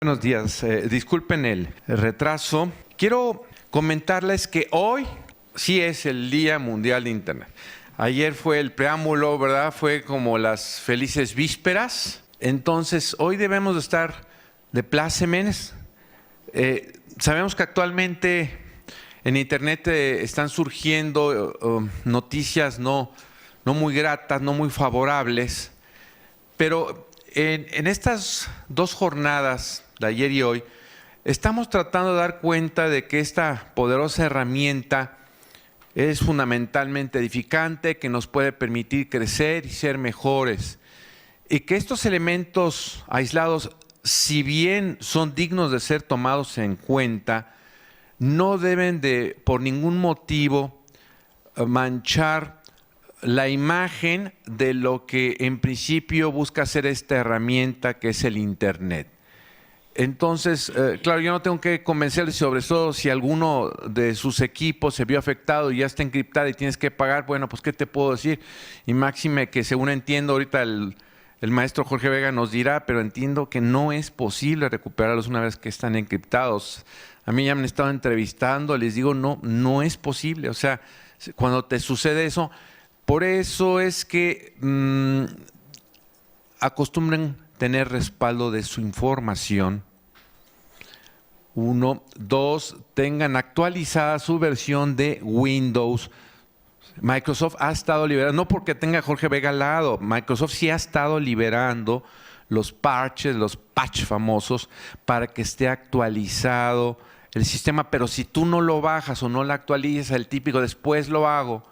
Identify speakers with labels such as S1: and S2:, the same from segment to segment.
S1: Buenos días. Disculpen el retraso. Quiero comentarles que hoy sí es el Día Mundial de Internet. Ayer fue el preámbulo, ¿verdad? Fue como las felices vísperas. Entonces, hoy debemos de estar de plácemes. Sabemos que actualmente en Internet están surgiendo noticias no muy gratas, no muy favorables, pero en estas dos jornadas de ayer y hoy, estamos tratando de dar cuenta de que esta poderosa herramienta es fundamentalmente edificante, que nos puede permitir crecer y ser mejores. Y que estos elementos aislados, si bien son dignos de ser tomados en cuenta, no deben de, por ningún motivo, manchar la imagen de lo que en principio busca hacer esta herramienta que es el Internet. Entonces, claro, yo no tengo que convencerles, sobre todo si alguno de sus equipos se vio afectado y ya está encriptado y tienes que pagar, bueno, pues ¿qué te puedo decir? Y máxime que según entiendo ahorita el maestro Jorge Vega nos dirá, pero entiendo que no es posible recuperarlos una vez que están encriptados. A mí ya me han estado entrevistando, les digo, no es posible. O sea, cuando te sucede eso, por eso es que acostumbren tener respaldo de su información. 1, 2, tengan actualizada su versión de Windows. Microsoft ha estado liberando, no porque tenga Jorge Vega al lado, Microsoft sí ha estado liberando los parches, los patch famosos, para que esté actualizado el sistema, pero si tú no lo bajas o no lo actualizas, el típico después lo hago,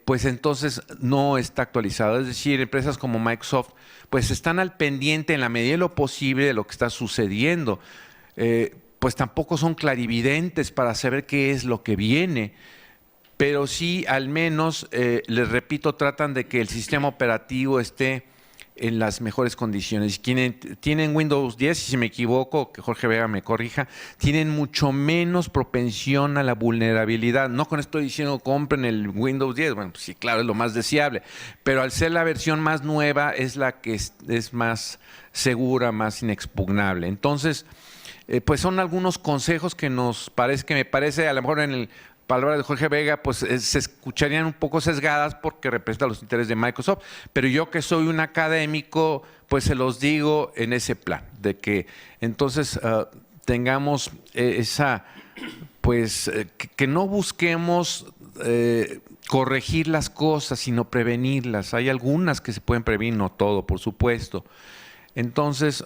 S1: pues entonces no está actualizado. Es decir, empresas como Microsoft pues están al pendiente en la medida de lo posible de lo que está sucediendo. Pues tampoco son clarividentes para saber qué es lo que viene, pero sí al menos, les repito, tratan de que el sistema operativo esté en las mejores condiciones. Quienes tienen Windows 10, si me equivoco, que Jorge Vega me corrija, tienen mucho menos propensión a la vulnerabilidad. No con esto estoy diciendo compren el Windows 10, bueno, pues sí, claro, es lo más deseable, pero al ser la versión más nueva es la que es más segura, más inexpugnable. Entonces, pues son algunos consejos que me parece, a lo mejor en el palabras de Jorge Vega, pues se escucharían un poco sesgadas porque representan los intereses de Microsoft, pero yo que soy un académico, pues se los digo en ese plan, de que entonces tengamos esa, pues que no busquemos corregir las cosas, sino prevenirlas. Hay algunas que se pueden prevenir, no todo, por supuesto. Entonces,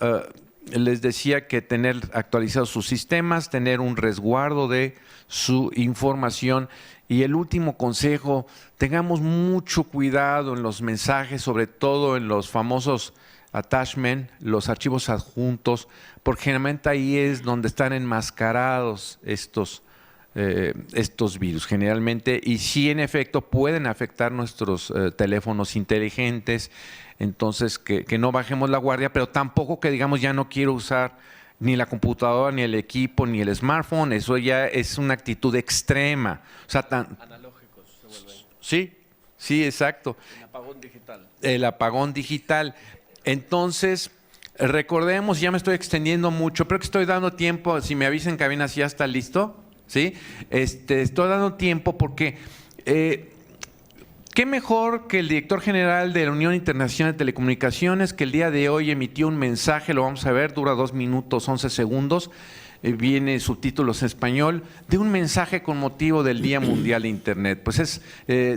S1: les decía que tener actualizados sus sistemas, tener un resguardo de su información. Y el último consejo, tengamos mucho cuidado en los mensajes, sobre todo en los famosos attachments, los archivos adjuntos, porque generalmente ahí es donde están enmascarados estos virus generalmente, y sí en efecto pueden afectar nuestros teléfonos inteligentes. Entonces que no bajemos la guardia, pero tampoco que digamos ya no quiero usar ni la computadora, ni el equipo, ni el smartphone. Eso ya es una actitud extrema. O sea,
S2: analógicos se vuelven.
S1: Sí, exacto.
S2: El apagón digital.
S1: El apagón digital. Entonces, recordemos, ya me estoy extendiendo mucho, pero que estoy dando tiempo, si me avisan cabina si ya está listo, ¿sí? Estoy dando tiempo porque qué mejor que el director general de la Unión Internacional de Telecomunicaciones, que el día de hoy emitió un mensaje, lo vamos a ver, dura 2 minutos 11 segundos, viene subtítulos en español, de un mensaje con motivo del Día Mundial de Internet. Pues es,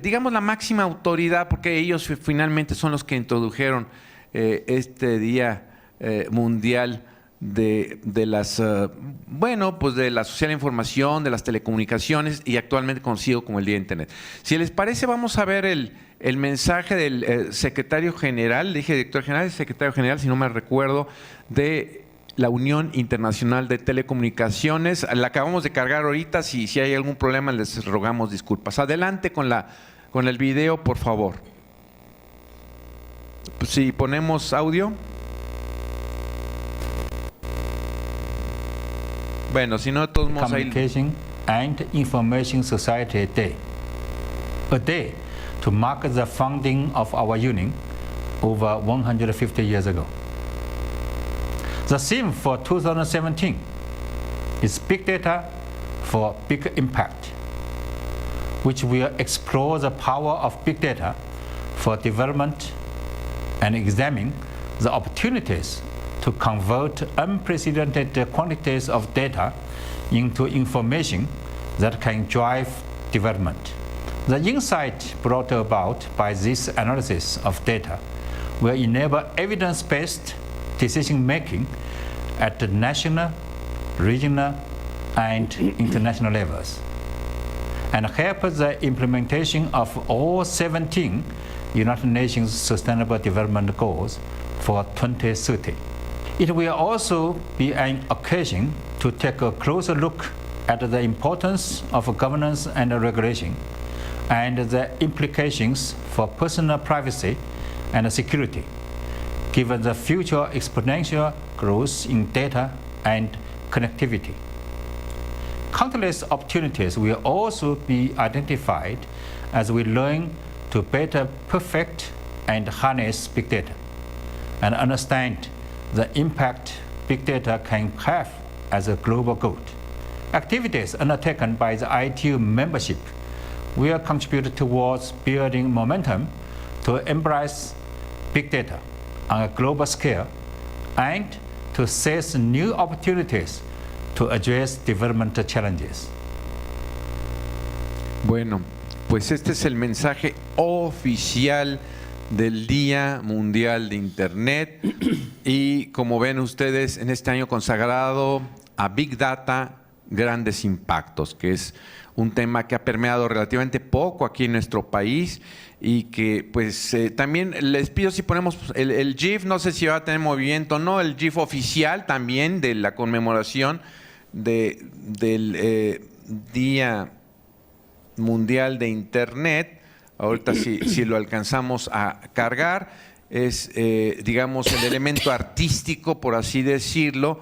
S1: digamos, la máxima autoridad, porque ellos finalmente son los que introdujeron este Día Mundial de las, pues de la social información, de las telecomunicaciones, y actualmente conocido como el Día de Internet. Si les parece, vamos a ver el mensaje del secretario general, dije director general, secretario general, si no me recuerdo, de la Unión Internacional de Telecomunicaciones. La acabamos de cargar ahorita, si hay algún problema les rogamos disculpas. Adelante con el video, por favor. Si ponemos audio. Bueno, si no, de todos modos ahí.
S3: Communication and Information Society Day, a day to mark the founding of our union over 150 years ago. The theme for 2017 is Big Data for Big Impact, which will explore the power of big data for development and examine the opportunities to convert unprecedented quantities of data into information that can drive development. The insight brought about by this analysis of data will enable evidence-based decision-making at the national, regional, and international levels, and help the implementation of all 17 United Nations Sustainable Development Goals for 2030. It will also be an occasion to take a closer look at the importance of governance and regulation and the implications for personal privacy and security, given the future exponential growth in data and connectivity. Countless opportunities will also be identified as we learn to better perfect and harness big data and understand the impact big data can have as a global good. Activities undertaken by the ITU membership will contribute towards building momentum to embrace big data on a global scale and to seize new opportunities to address development challenges.
S1: Bueno, pues este es el mensaje oficial del Día Mundial de Internet y como ven ustedes en este año consagrado a Big Data, grandes impactos, que es un tema que ha permeado relativamente poco aquí en nuestro país y que pues también les pido si ponemos el GIF, no sé si va a tener movimiento o no, el GIF oficial también de la conmemoración del Día Mundial de Internet. Ahorita si lo alcanzamos a cargar, es digamos el elemento artístico, por así decirlo,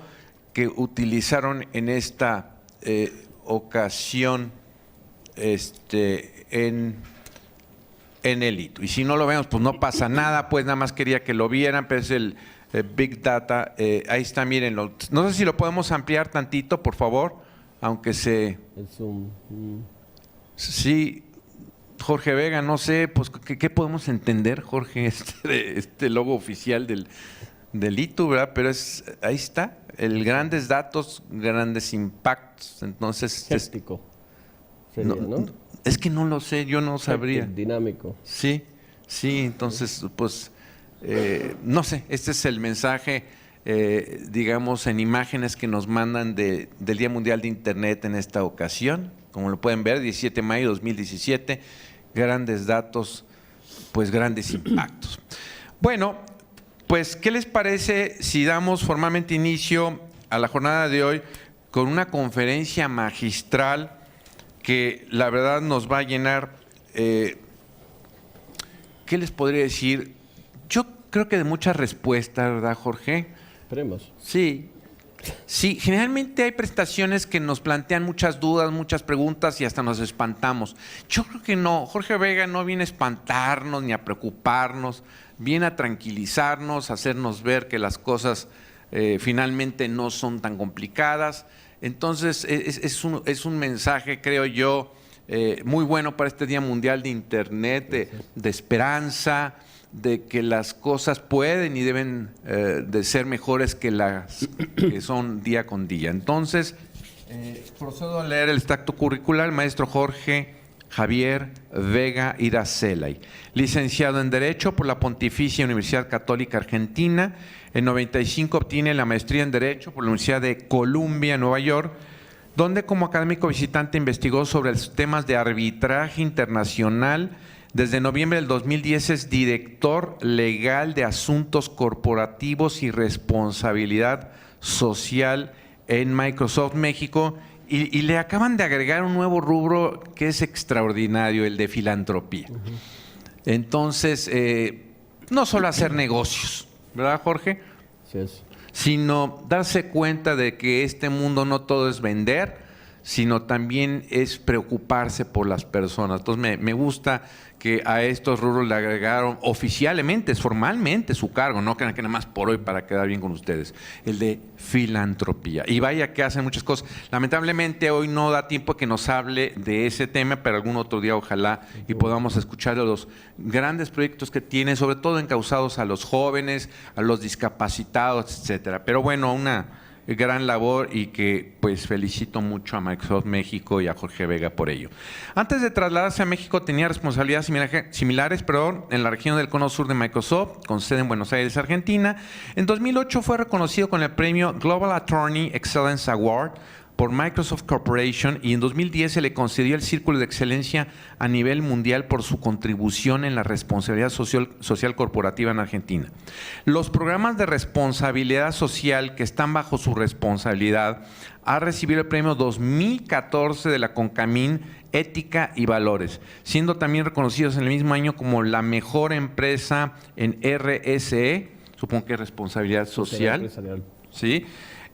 S1: que utilizaron en esta ocasión en el hito. Y si no lo vemos, pues no pasa nada, pues nada más quería que lo vieran, pero es el Big Data. Ahí está, mírenlo. No sé si lo podemos ampliar tantito, por favor, aunque se...
S2: El Zoom.
S1: Sí, Jorge Vega, no sé, pues ¿qué podemos entender, Jorge, este logo oficial del hito, ¿verdad? Pero ahí está, el grandes datos, grandes impactos. Entonces,
S2: Escéptico sería, ¿no?
S1: Es que no lo sé, yo no sabría.
S2: Dinámico.
S1: Sí, entonces, pues, no sé, este es el mensaje, digamos, en imágenes que nos mandan del Día Mundial de Internet en esta ocasión. Como lo pueden ver, 17 de mayo de 2017, grandes datos, pues grandes impactos. Bueno, pues, ¿qué les parece si damos formalmente inicio a la jornada de hoy con una conferencia magistral que la verdad nos va a llenar, ¿qué les podría decir? Yo creo que de muchas respuestas, ¿verdad, Jorge?
S2: Esperemos.
S1: Sí, generalmente hay presentaciones que nos plantean muchas dudas, muchas preguntas y hasta nos espantamos. Yo creo que no, Jorge Vega no viene a espantarnos ni a preocuparnos, viene a tranquilizarnos, a hacernos ver que las cosas finalmente no son tan complicadas. Entonces es un mensaje, creo yo, muy bueno para este Día Mundial de Internet, de esperanza, de que las cosas pueden y deben de ser mejores que las que son día con día. Entonces, procedo a leer el extracto curricular. El maestro Jorge Javier Vega Iracelay, licenciado en Derecho por la Pontificia Universidad Católica Argentina. En 95 obtiene la maestría en Derecho por la Universidad de Columbia, Nueva York, donde como académico visitante investigó sobre los temas de arbitraje internacional. Desde noviembre del 2010 es director legal de Asuntos Corporativos y Responsabilidad Social en Microsoft México y le acaban de agregar un nuevo rubro que es extraordinario, el de filantropía. Entonces, no solo hacer negocios, ¿verdad, Jorge?
S2: Sí es.
S1: Sino darse cuenta de que este mundo no todo es vender, sino también es preocuparse por las personas. Entonces me gusta que a estos rubros le agregaron oficialmente, formalmente su cargo, no crean que nada más por hoy para quedar bien con ustedes, el de filantropía. Y vaya que hacen muchas cosas. Lamentablemente hoy no da tiempo que nos hable de ese tema, pero algún otro día ojalá y podamos escuchar de los grandes proyectos que tienen, sobre todo encausados a los jóvenes, a los discapacitados, etcétera. Pero bueno, una gran labor y que pues felicito mucho a Microsoft México y a Jorge Vega por ello. Antes de trasladarse a México tenía responsabilidades similares en la región del Cono Sur de Microsoft, con sede en Buenos Aires, Argentina. En 2008 fue reconocido con el premio Global Attorney Excellence Award por Microsoft Corporation y en 2010 se le concedió el Círculo de Excelencia a nivel mundial por su contribución en la responsabilidad social corporativa en Argentina. Los programas de responsabilidad social que están bajo su responsabilidad ha recibido el premio 2014 de la CONCAMIN Ética y Valores, siendo también reconocidos en el mismo año como la mejor empresa en RSE, supongo que es responsabilidad social, ¿sí?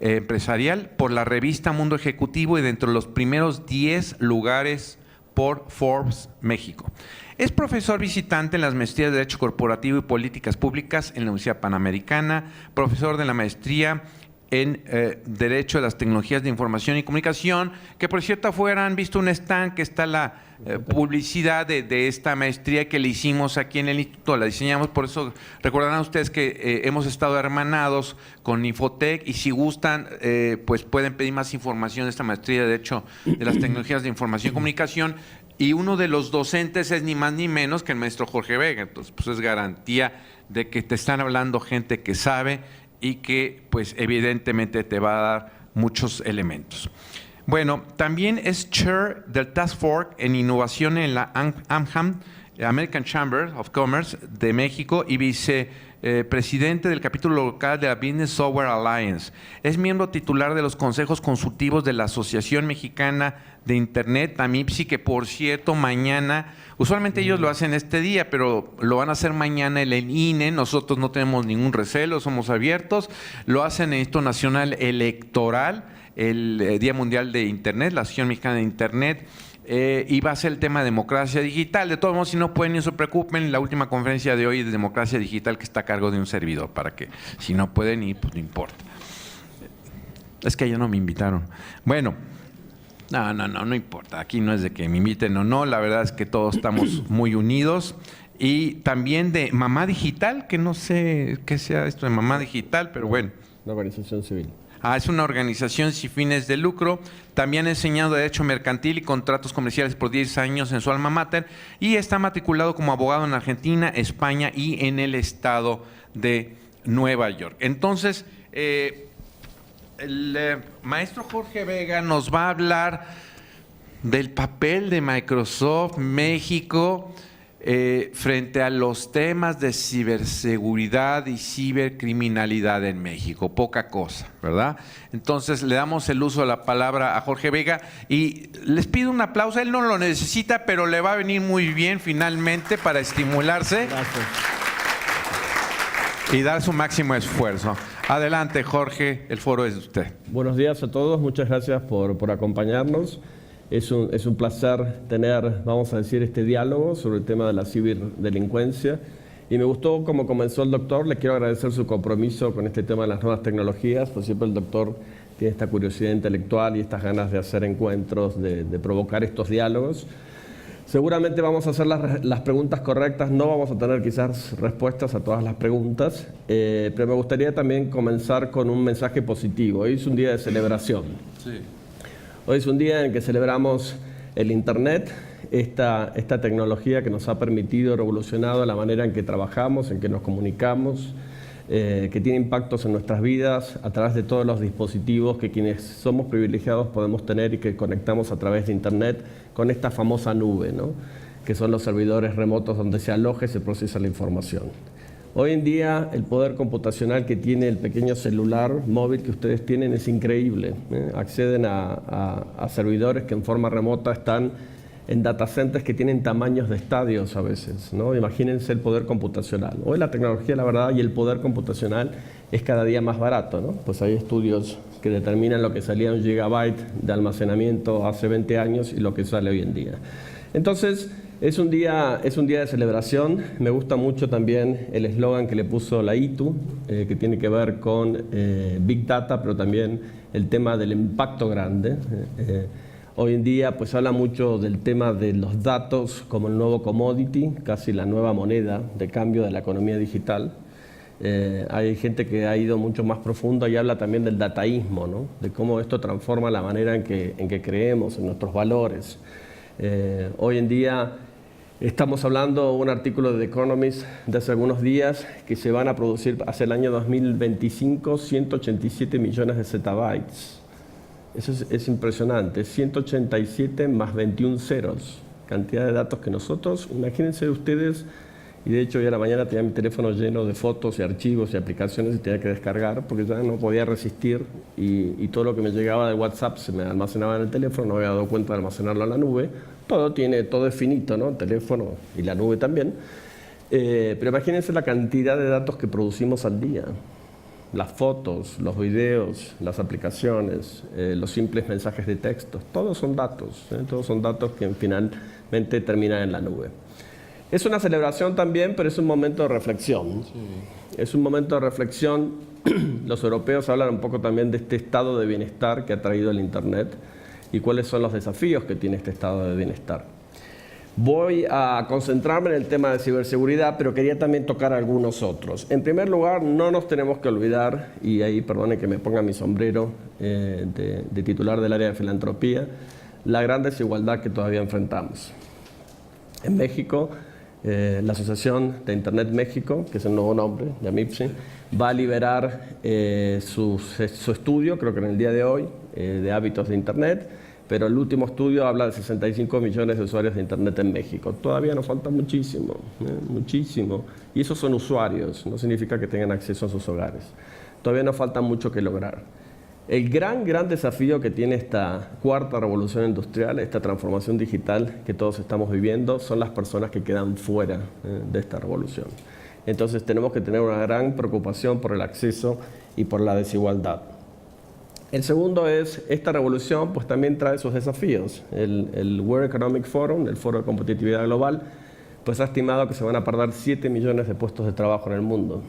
S1: Empresarial, por la revista Mundo Ejecutivo y dentro de los primeros 10 lugares por Forbes México. Es profesor visitante en las maestrías de Derecho Corporativo y Políticas Públicas en la Universidad Panamericana, profesor de la maestría en Derecho de las Tecnologías de Información y Comunicación, que por cierto afuera han visto un stand que está la publicidad de esta maestría que le hicimos aquí en el instituto, la diseñamos, por eso recordarán ustedes que hemos estado hermanados con Infotec y si gustan pues pueden pedir más información de esta maestría de Derecho de las Tecnologías de Información y Comunicación y uno de los docentes es ni más ni menos que el maestro Jorge Vega, entonces pues es garantía de que te están hablando gente que sabe y que pues evidentemente te va a dar muchos elementos. Bueno, también es chair del Task Force en Innovación en la AmCham, American Chamber of Commerce de México y vicepresidente del capítulo local de la Business Software Alliance. Es miembro titular de los consejos consultivos de la Asociación Mexicana de Internet, AMIPSI, que por cierto mañana, usualmente ellos lo hacen este día, pero lo van a hacer mañana en el INE, nosotros no tenemos ningún recelo, somos abiertos, lo hacen en el Instituto Nacional Electoral, el Día Mundial de Internet, la Asociación Mexicana de Internet, y va a ser el tema de democracia digital. De todos modos, si no pueden, no se preocupen, la última conferencia de hoy es de democracia digital que está a cargo de un servidor, para que si no pueden ir, pues no importa. Es que ya no me invitaron. Bueno, no importa, aquí no es de que me inviten o no, la verdad es que todos estamos muy unidos. Y también de Mamá Digital, que no sé qué sea esto de Mamá Digital, pero bueno.
S2: Una organización civil.
S1: Es una organización sin fines de lucro. También ha enseñado Derecho Mercantil y Contratos Comerciales por 10 años en su alma mater y está matriculado como abogado en Argentina, España y en el estado de Nueva York. Entonces, el maestro Jorge Vega nos va a hablar del papel de Microsoft México frente a los temas de ciberseguridad y cibercriminalidad en México. Poca cosa, ¿verdad? Entonces le damos el uso de la palabra a Jorge Vega y les pido un aplauso. Él no lo necesita, pero le va a venir muy bien finalmente para estimularse.
S2: Gracias.
S1: Y dar su máximo esfuerzo. Adelante, Jorge, el foro es de usted.
S2: Buenos días a todos, muchas gracias por acompañarnos. Es un placer tener, vamos a decir, este diálogo sobre el tema de la ciberdelincuencia. Y me gustó cómo comenzó el doctor, le quiero agradecer su compromiso con este tema de las nuevas tecnologías, pues siempre el doctor tiene esta curiosidad intelectual y estas ganas de hacer encuentros, de provocar estos diálogos. Seguramente vamos a hacer las preguntas correctas, no vamos a tener quizás respuestas a todas las preguntas, pero me gustaría también comenzar con un mensaje positivo. Hoy es un día de celebración. Sí. Hoy es un día en que celebramos el Internet, esta tecnología que nos ha permitido, revolucionado la manera en que trabajamos, en que nos comunicamos, que tiene impactos en nuestras vidas a través de todos los dispositivos que quienes somos privilegiados podemos tener y que conectamos a través de Internet con esta famosa nube, ¿no? Que son los servidores remotos donde se aloja y se procesa la información. Hoy en día el poder computacional que tiene el pequeño celular móvil que ustedes tienen es increíble. Acceden a servidores que en forma remota están en data centers que tienen tamaños de estadios a veces, ¿no? Imagínense el poder computacional. Hoy la tecnología, la verdad, y el poder computacional es cada día más barato, ¿no? Pues hay estudios que determinan lo que salía un gigabyte de almacenamiento hace 20 años y lo que sale hoy en día. Entonces, es un día de celebración. Me gusta mucho también el eslogan que le puso la ITU, que tiene que ver con Big Data, pero también el tema del impacto grande. Hoy en día pues habla mucho del tema de los datos como el nuevo commodity, casi la nueva moneda de cambio de la economía digital. Hay gente que ha ido mucho más profundo y habla también del dataísmo, ¿no? De cómo esto transforma la manera en que creemos, en nuestros valores. Hoy en día estamos hablando un artículo de The Economist de hace algunos días que se van a producir hacia el año 2025 187 millones de zettabytes. Eso es impresionante, 187 más 21 ceros, cantidad de datos que nosotros, imagínense ustedes, y de hecho ya a la mañana tenía mi teléfono lleno de fotos y archivos y aplicaciones y tenía que descargar porque ya no podía resistir y todo lo que me llegaba de WhatsApp se me almacenaba en el teléfono, no había dado cuenta de almacenarlo en la nube. Todo es finito, ¿no? El teléfono y la nube también. Pero imagínense la cantidad de datos que producimos al día. Las fotos, los videos, las aplicaciones, los simples mensajes de texto, todos son datos que finalmente terminan en la nube. Es una celebración también, pero es un momento de reflexión. Sí. Es un momento de reflexión. Los europeos hablan un poco también de este estado de bienestar que ha traído el Internet y cuáles son los desafíos que tiene este estado de bienestar. Voy a concentrarme en el tema de ciberseguridad, pero quería también tocar algunos otros. En primer lugar, no nos tenemos que olvidar, y ahí perdonen que me ponga mi sombrero de titular del área de filantropía, la gran desigualdad que todavía enfrentamos. En México, la Asociación de Internet México, que es el nuevo nombre de AMIPSI, va a liberar su estudio, creo que en el día de hoy, de hábitos de Internet, pero el último estudio habla de 65 millones de usuarios de Internet en México. Todavía nos falta muchísimo, muchísimo. Y esos son usuarios, no significa que tengan acceso a sus hogares. Todavía nos falta mucho que lograr. El gran desafío que tiene esta cuarta revolución industrial, esta transformación digital que todos estamos viviendo, son las personas que quedan fuera de esta revolución. Entonces tenemos que tener una gran preocupación por el acceso y por la desigualdad. El segundo es, esta revolución pues también trae sus desafíos. El World Economic Forum, el Foro de Competitividad Global, pues ha estimado que se van a perder 7 millones de puestos de trabajo en el mundo,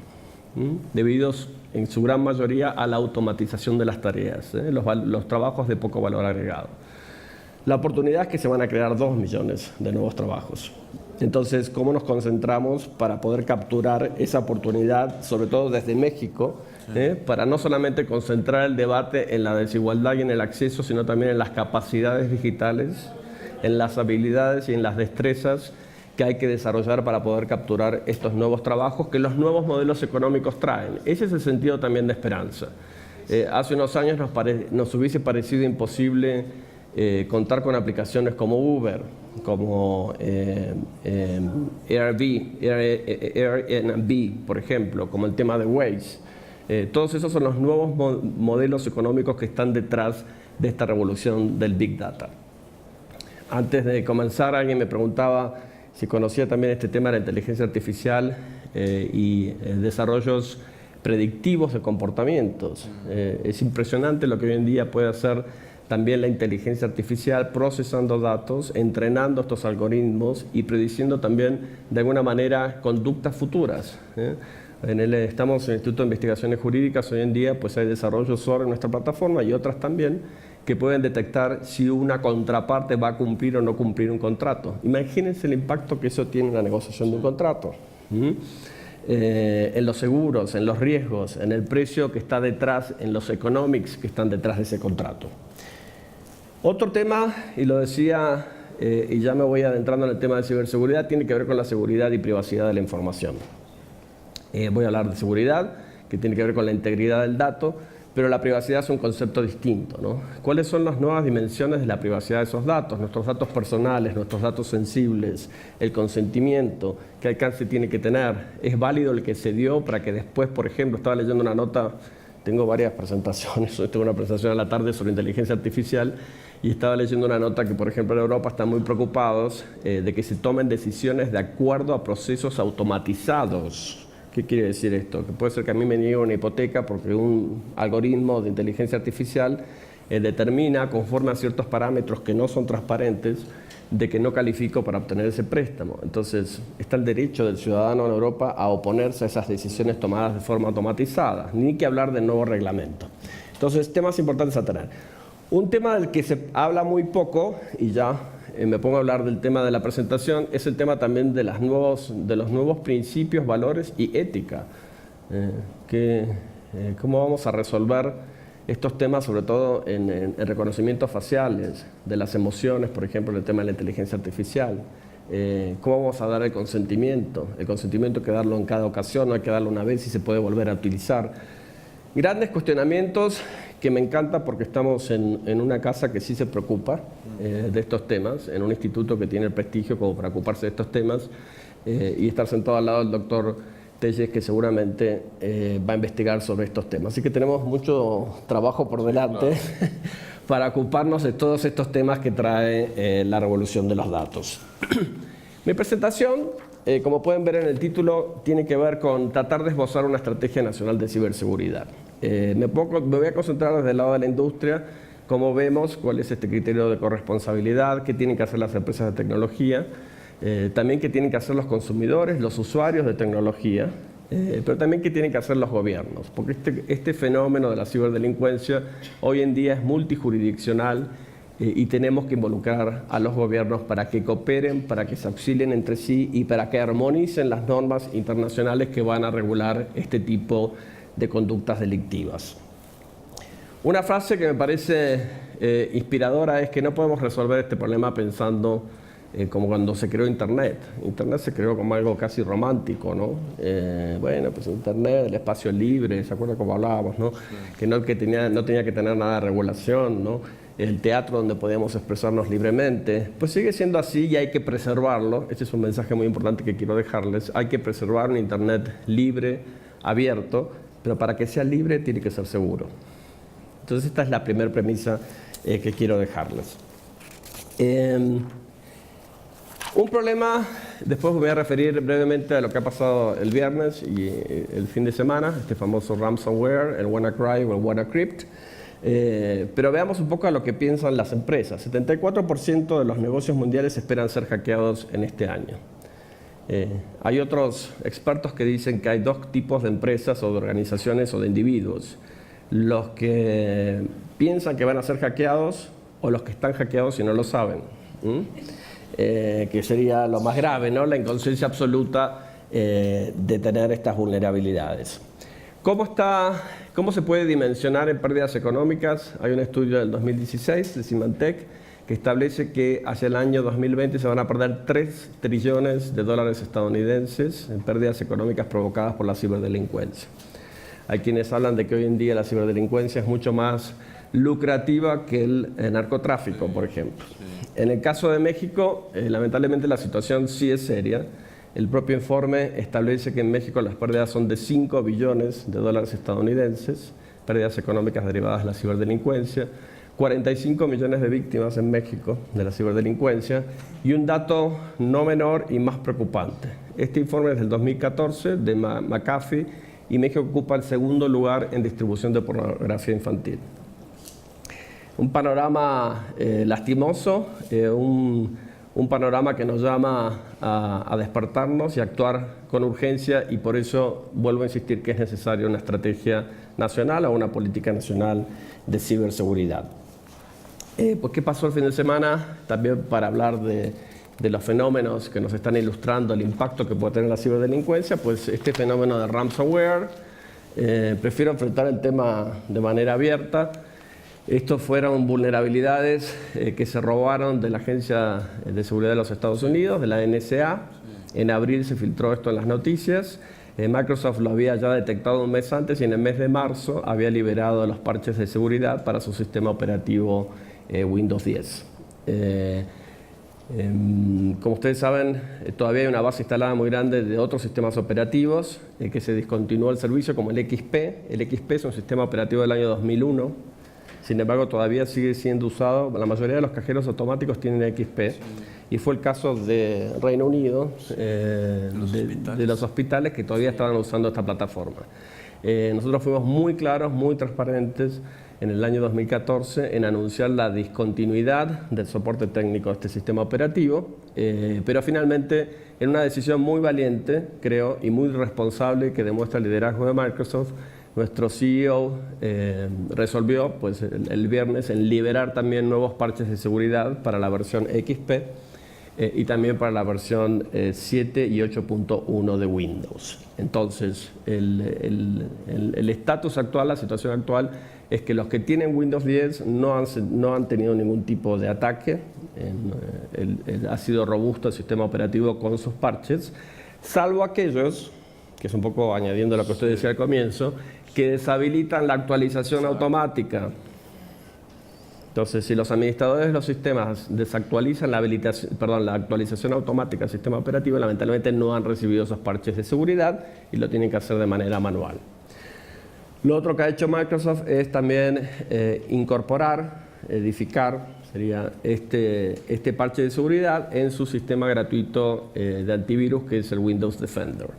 S2: debidos en su gran mayoría a la automatización de las tareas, los trabajos de poco valor agregado. La oportunidad es que se van a crear 2 millones de nuevos trabajos. Entonces, ¿cómo nos concentramos para poder capturar esa oportunidad, sobre todo desde México, para no solamente concentrar el debate en la desigualdad y en el acceso, sino también en las capacidades digitales, en las habilidades y en las destrezas que hay que desarrollar para poder capturar estos nuevos trabajos que los nuevos modelos económicos traen? Ese es el sentido también de esperanza. Hace unos años nos hubiese parecido imposible contar con aplicaciones como Uber, como Airbnb, por ejemplo, como el tema de Waze. Todos esos son los nuevos modelos económicos que están detrás de esta revolución del Big Data. Antes de comenzar, alguien me preguntaba si conocía también este tema de la inteligencia artificial y desarrollos predictivos de comportamientos. Es impresionante lo que hoy en día puede hacer también la inteligencia artificial, procesando datos, entrenando estos algoritmos y prediciendo también de alguna manera conductas futuras. Estamos en el Instituto de Investigaciones Jurídicas, hoy en día pues hay desarrollos sobre nuestra plataforma y otras también que pueden detectar si una contraparte va a cumplir o no cumplir un contrato. Imagínense el impacto que eso tiene en la negociación de un contrato. En los seguros, en los riesgos, en el precio que está detrás, en los economics que están detrás de ese contrato. Otro tema, y lo decía, y ya me voy adentrando en el tema de ciberseguridad, tiene que ver con la seguridad y privacidad de la información. Voy a hablar de seguridad, que tiene que ver con la integridad del dato, pero la privacidad es un concepto distinto, ¿no? ¿Cuáles son las nuevas dimensiones de la privacidad de esos datos? Nuestros datos personales, nuestros datos sensibles, el consentimiento, qué alcance tiene que tener. ¿Es válido el que se dio para que después, por ejemplo, estaba leyendo una nota tengo varias presentaciones. Hoy tengo una presentación a la tarde sobre inteligencia artificial y estaba leyendo una nota que, por ejemplo, en Europa están muy preocupados de que se tomen decisiones de acuerdo a procesos automatizados. ¿Qué quiere decir esto? Que puede ser que a mí me niegue una hipoteca porque un algoritmo de inteligencia artificial determina, conforme a ciertos parámetros que no son transparentes, de que no califico para obtener ese préstamo. Entonces, está el derecho del ciudadano en Europa a oponerse a esas decisiones tomadas de forma automatizada, ni que hablar de nuevo reglamento. Entonces, temas importantes a tener. Un tema del que se habla muy poco, y ya me pongo a hablar del tema de la presentación, es el tema también de los nuevos principios, valores y ética. ¿Cómo vamos a resolver estos temas, sobre todo en reconocimientos faciales, de las emociones, por ejemplo, el tema de la inteligencia artificial? ¿Cómo vamos a dar el consentimiento? El consentimiento hay que darlo en cada ocasión, no hay que darlo una vez y se puede volver a utilizar. Grandes cuestionamientos que me encanta porque estamos en una casa que sí se preocupa de estos temas, en un instituto que tiene el prestigio como para ocuparse de estos temas, y estar sentado al lado del doctor Telles, que seguramente va a investigar sobre estos temas. Así que tenemos mucho trabajo por delante para ocuparnos de todos estos temas que trae la revolución de los datos. Mi presentación, como pueden ver en el título, tiene que ver con tratar de esbozar una estrategia nacional de ciberseguridad. Me voy a concentrar desde el lado de la industria, cómo vemos, cuál es este criterio de corresponsabilidad, qué tienen que hacer las empresas de tecnología, también qué tienen que hacer los consumidores, los usuarios de tecnología, pero también qué tienen que hacer los gobiernos, porque este fenómeno de la ciberdelincuencia hoy en día es multijurisdiccional y tenemos que involucrar a los gobiernos para que cooperen, para que se auxilien entre sí y para que armonicen las normas internacionales que van a regular este tipo de conductas delictivas. Una frase que me parece inspiradora es que no podemos resolver este problema pensando como cuando se creó Internet. Internet se creó como algo casi romántico, ¿no? Bueno, pues Internet, el espacio libre, ¿se acuerda cómo hablábamos, no? Que no tenía que tener nada de regulación, ¿no? El teatro donde podíamos expresarnos libremente. Pues sigue siendo así y hay que preservarlo. Este es un mensaje muy importante que quiero dejarles. Hay que preservar un Internet libre, abierto, pero para que sea libre tiene que ser seguro. Entonces esta es la primera premisa que quiero dejarles. Un problema, después me voy a referir brevemente a lo que ha pasado el viernes y el fin de semana, este famoso ransomware, el WannaCry o el WannaCrypt. Pero veamos un poco a lo que piensan las empresas. 74% de los negocios mundiales esperan ser hackeados en este año. Hay otros expertos que dicen que hay dos tipos de empresas o de organizaciones o de individuos. Los que piensan que van a ser hackeados o los que están hackeados y no lo saben. Que sería lo más grave, ¿no? La inconsciencia absoluta de tener estas vulnerabilidades. ¿Cómo se puede dimensionar en pérdidas económicas? Hay un estudio del 2016 de Symantec que establece que hacia el año 2020 se van a perder 3 trillones de dólares estadounidenses en pérdidas económicas provocadas por la ciberdelincuencia. Hay quienes hablan de que hoy en día la ciberdelincuencia es mucho más lucrativa que el narcotráfico, por ejemplo. En el caso de México, lamentablemente la situación sí es seria. El propio informe establece que en México las pérdidas son de 5 billones de dólares estadounidenses, pérdidas económicas derivadas de la ciberdelincuencia, 45 millones de víctimas en México de la ciberdelincuencia y un dato no menor y más preocupante. Este informe es del 2014 de McAfee y México ocupa el segundo lugar en distribución de pornografía infantil. Un panorama lastimoso, un panorama que nos llama a despertarnos y a actuar con urgencia y por eso vuelvo a insistir que es necesaria una estrategia nacional o una política nacional de ciberseguridad. Pues, ¿qué pasó el fin de semana? También para hablar de los fenómenos que nos están ilustrando el impacto que puede tener la ciberdelincuencia, pues este fenómeno de ransomware, prefiero enfrentar el tema de manera abierta. Estos fueron vulnerabilidades que se robaron de la Agencia de Seguridad de los Estados Unidos, de la NSA. En abril se filtró esto en las noticias. Microsoft lo había ya detectado un mes antes y en el mes de marzo había liberado los parches de seguridad para su sistema operativo Windows 10. Como ustedes saben, todavía hay una base instalada muy grande de otros sistemas operativos que se discontinuó el servicio, como el XP. El XP es un sistema operativo del año 2001. Sin embargo, todavía sigue siendo usado. La mayoría de los cajeros automáticos tienen XP. Sí. Y fue el caso de Reino Unido, de los hospitales que todavía estaban usando esta plataforma. Nosotros fuimos muy claros, muy transparentes en el año 2014 en anunciar la discontinuidad del soporte técnico de este sistema operativo, pero finalmente en una decisión muy valiente, creo, y muy responsable que demuestra el liderazgo de Microsoft, nuestro CEO resolvió pues, el viernes en liberar también nuevos parches de seguridad para la versión XP y también para la versión 7 y 8.1 de Windows. Entonces, el estatus actual, la situación actual, es que los que tienen Windows 10 no han tenido ningún tipo de ataque. Ha sido robusto el sistema operativo con sus parches, salvo aquellos, que es un poco añadiendo lo que usted decía al comienzo, que deshabilitan la actualización automática. Entonces, si los administradores de los sistemas desactualizan la actualización automática del sistema operativo, lamentablemente no han recibido esos parches de seguridad y lo tienen que hacer de manera manual. Lo otro que ha hecho Microsoft es también incorporar, edificar, sería este parche de seguridad en su sistema gratuito de antivirus, que es el Windows Defender.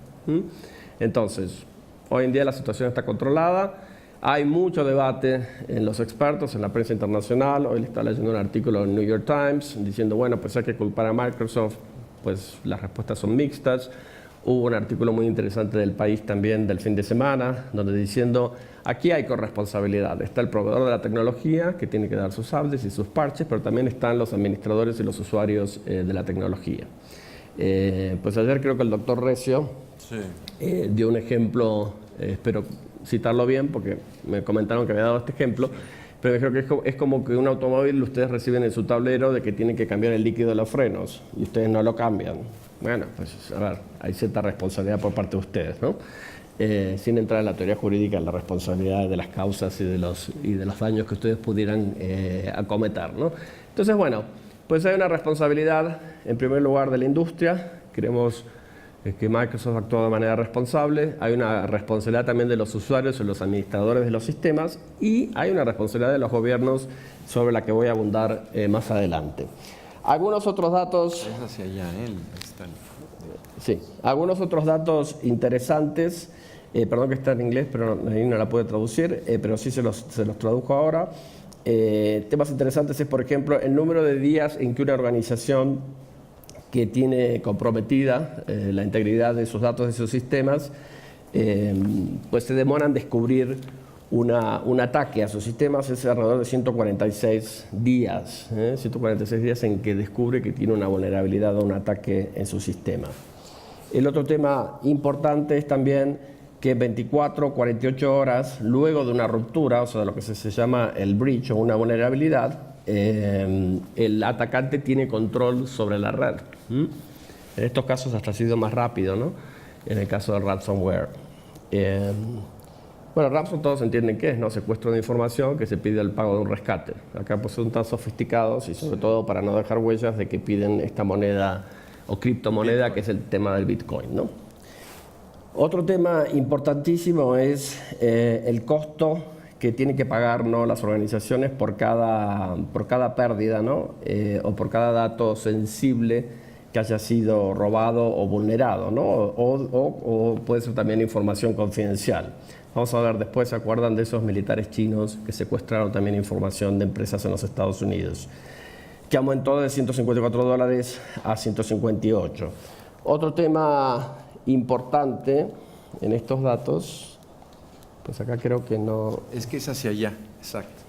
S2: Entonces, hoy en día la situación está controlada. Hay mucho debate en los expertos, en la prensa internacional. Hoy le estaba leyendo un artículo en New York Times diciendo, bueno, pues hay que culpar a Microsoft. Pues las respuestas son mixtas. Hubo un artículo muy interesante del País también del fin de semana, donde diciendo, aquí hay corresponsabilidad. Está el proveedor de la tecnología, que tiene que dar sus updates y sus parches, pero también están los administradores y los usuarios de la tecnología. Pues ayer creo que el doctor Recio dio un ejemplo, espero citarlo bien, porque me comentaron que había dado este ejemplo, pero creo que es como que un automóvil ustedes reciben en su tablero de que tienen que cambiar el líquido de los frenos y ustedes no lo cambian. Bueno, pues a ver, hay cierta responsabilidad por parte de ustedes, ¿no? Sin entrar en la teoría jurídica, en la responsabilidad de las causas y de los daños que ustedes pudieran acometer, ¿no? Entonces, bueno, pues hay una responsabilidad, en primer lugar, de la industria. Queremos que Microsoft actúa de manera responsable. Hay una responsabilidad también de los usuarios y los administradores de los sistemas, y hay una responsabilidad de los gobiernos sobre la que voy a abundar más adelante. Algunos otros datos...
S1: Es hacia allá,
S2: Sí, algunos otros datos interesantes, perdón que está en inglés, pero ahí no la puede traducir, pero sí se los traduzco ahora. Temas interesantes es, por ejemplo, el número de días en que una organización que tiene comprometida la integridad de sus datos de sus sistemas, pues se demora en descubrir un ataque a sus sistemas. Es alrededor de 146 días, 146 días en que descubre que tiene una vulnerabilidad o un ataque en su sistema. El otro tema importante es también que 24 o 48 horas luego de una ruptura, o sea, de lo que se llama el breach o una vulnerabilidad, el atacante tiene control sobre la red. En estos casos hasta ha sido más rápido, ¿no? En el caso del ransomware. Bueno, ransom todos entienden qué es, ¿no? Secuestro de información que se pide el pago de un rescate. Acá pues son tan sofisticados y sobre todo para no dejar huellas de que piden esta moneda o criptomoneda Bitcoin, que es el tema del Bitcoin, ¿no? Otro tema importantísimo es el costo que tienen que pagar, ¿no?, las organizaciones por cada pérdida, ¿no? O por cada dato sensible que haya sido robado o vulnerado, ¿no? O puede ser también información confidencial. Vamos a ver después, ¿se acuerdan de esos militares chinos que secuestraron también información de empresas en los Estados Unidos? Que aumentó de $154 a 158. Otro tema importante en estos datos, pues acá creo que no...
S1: Es que es hacia allá, exacto.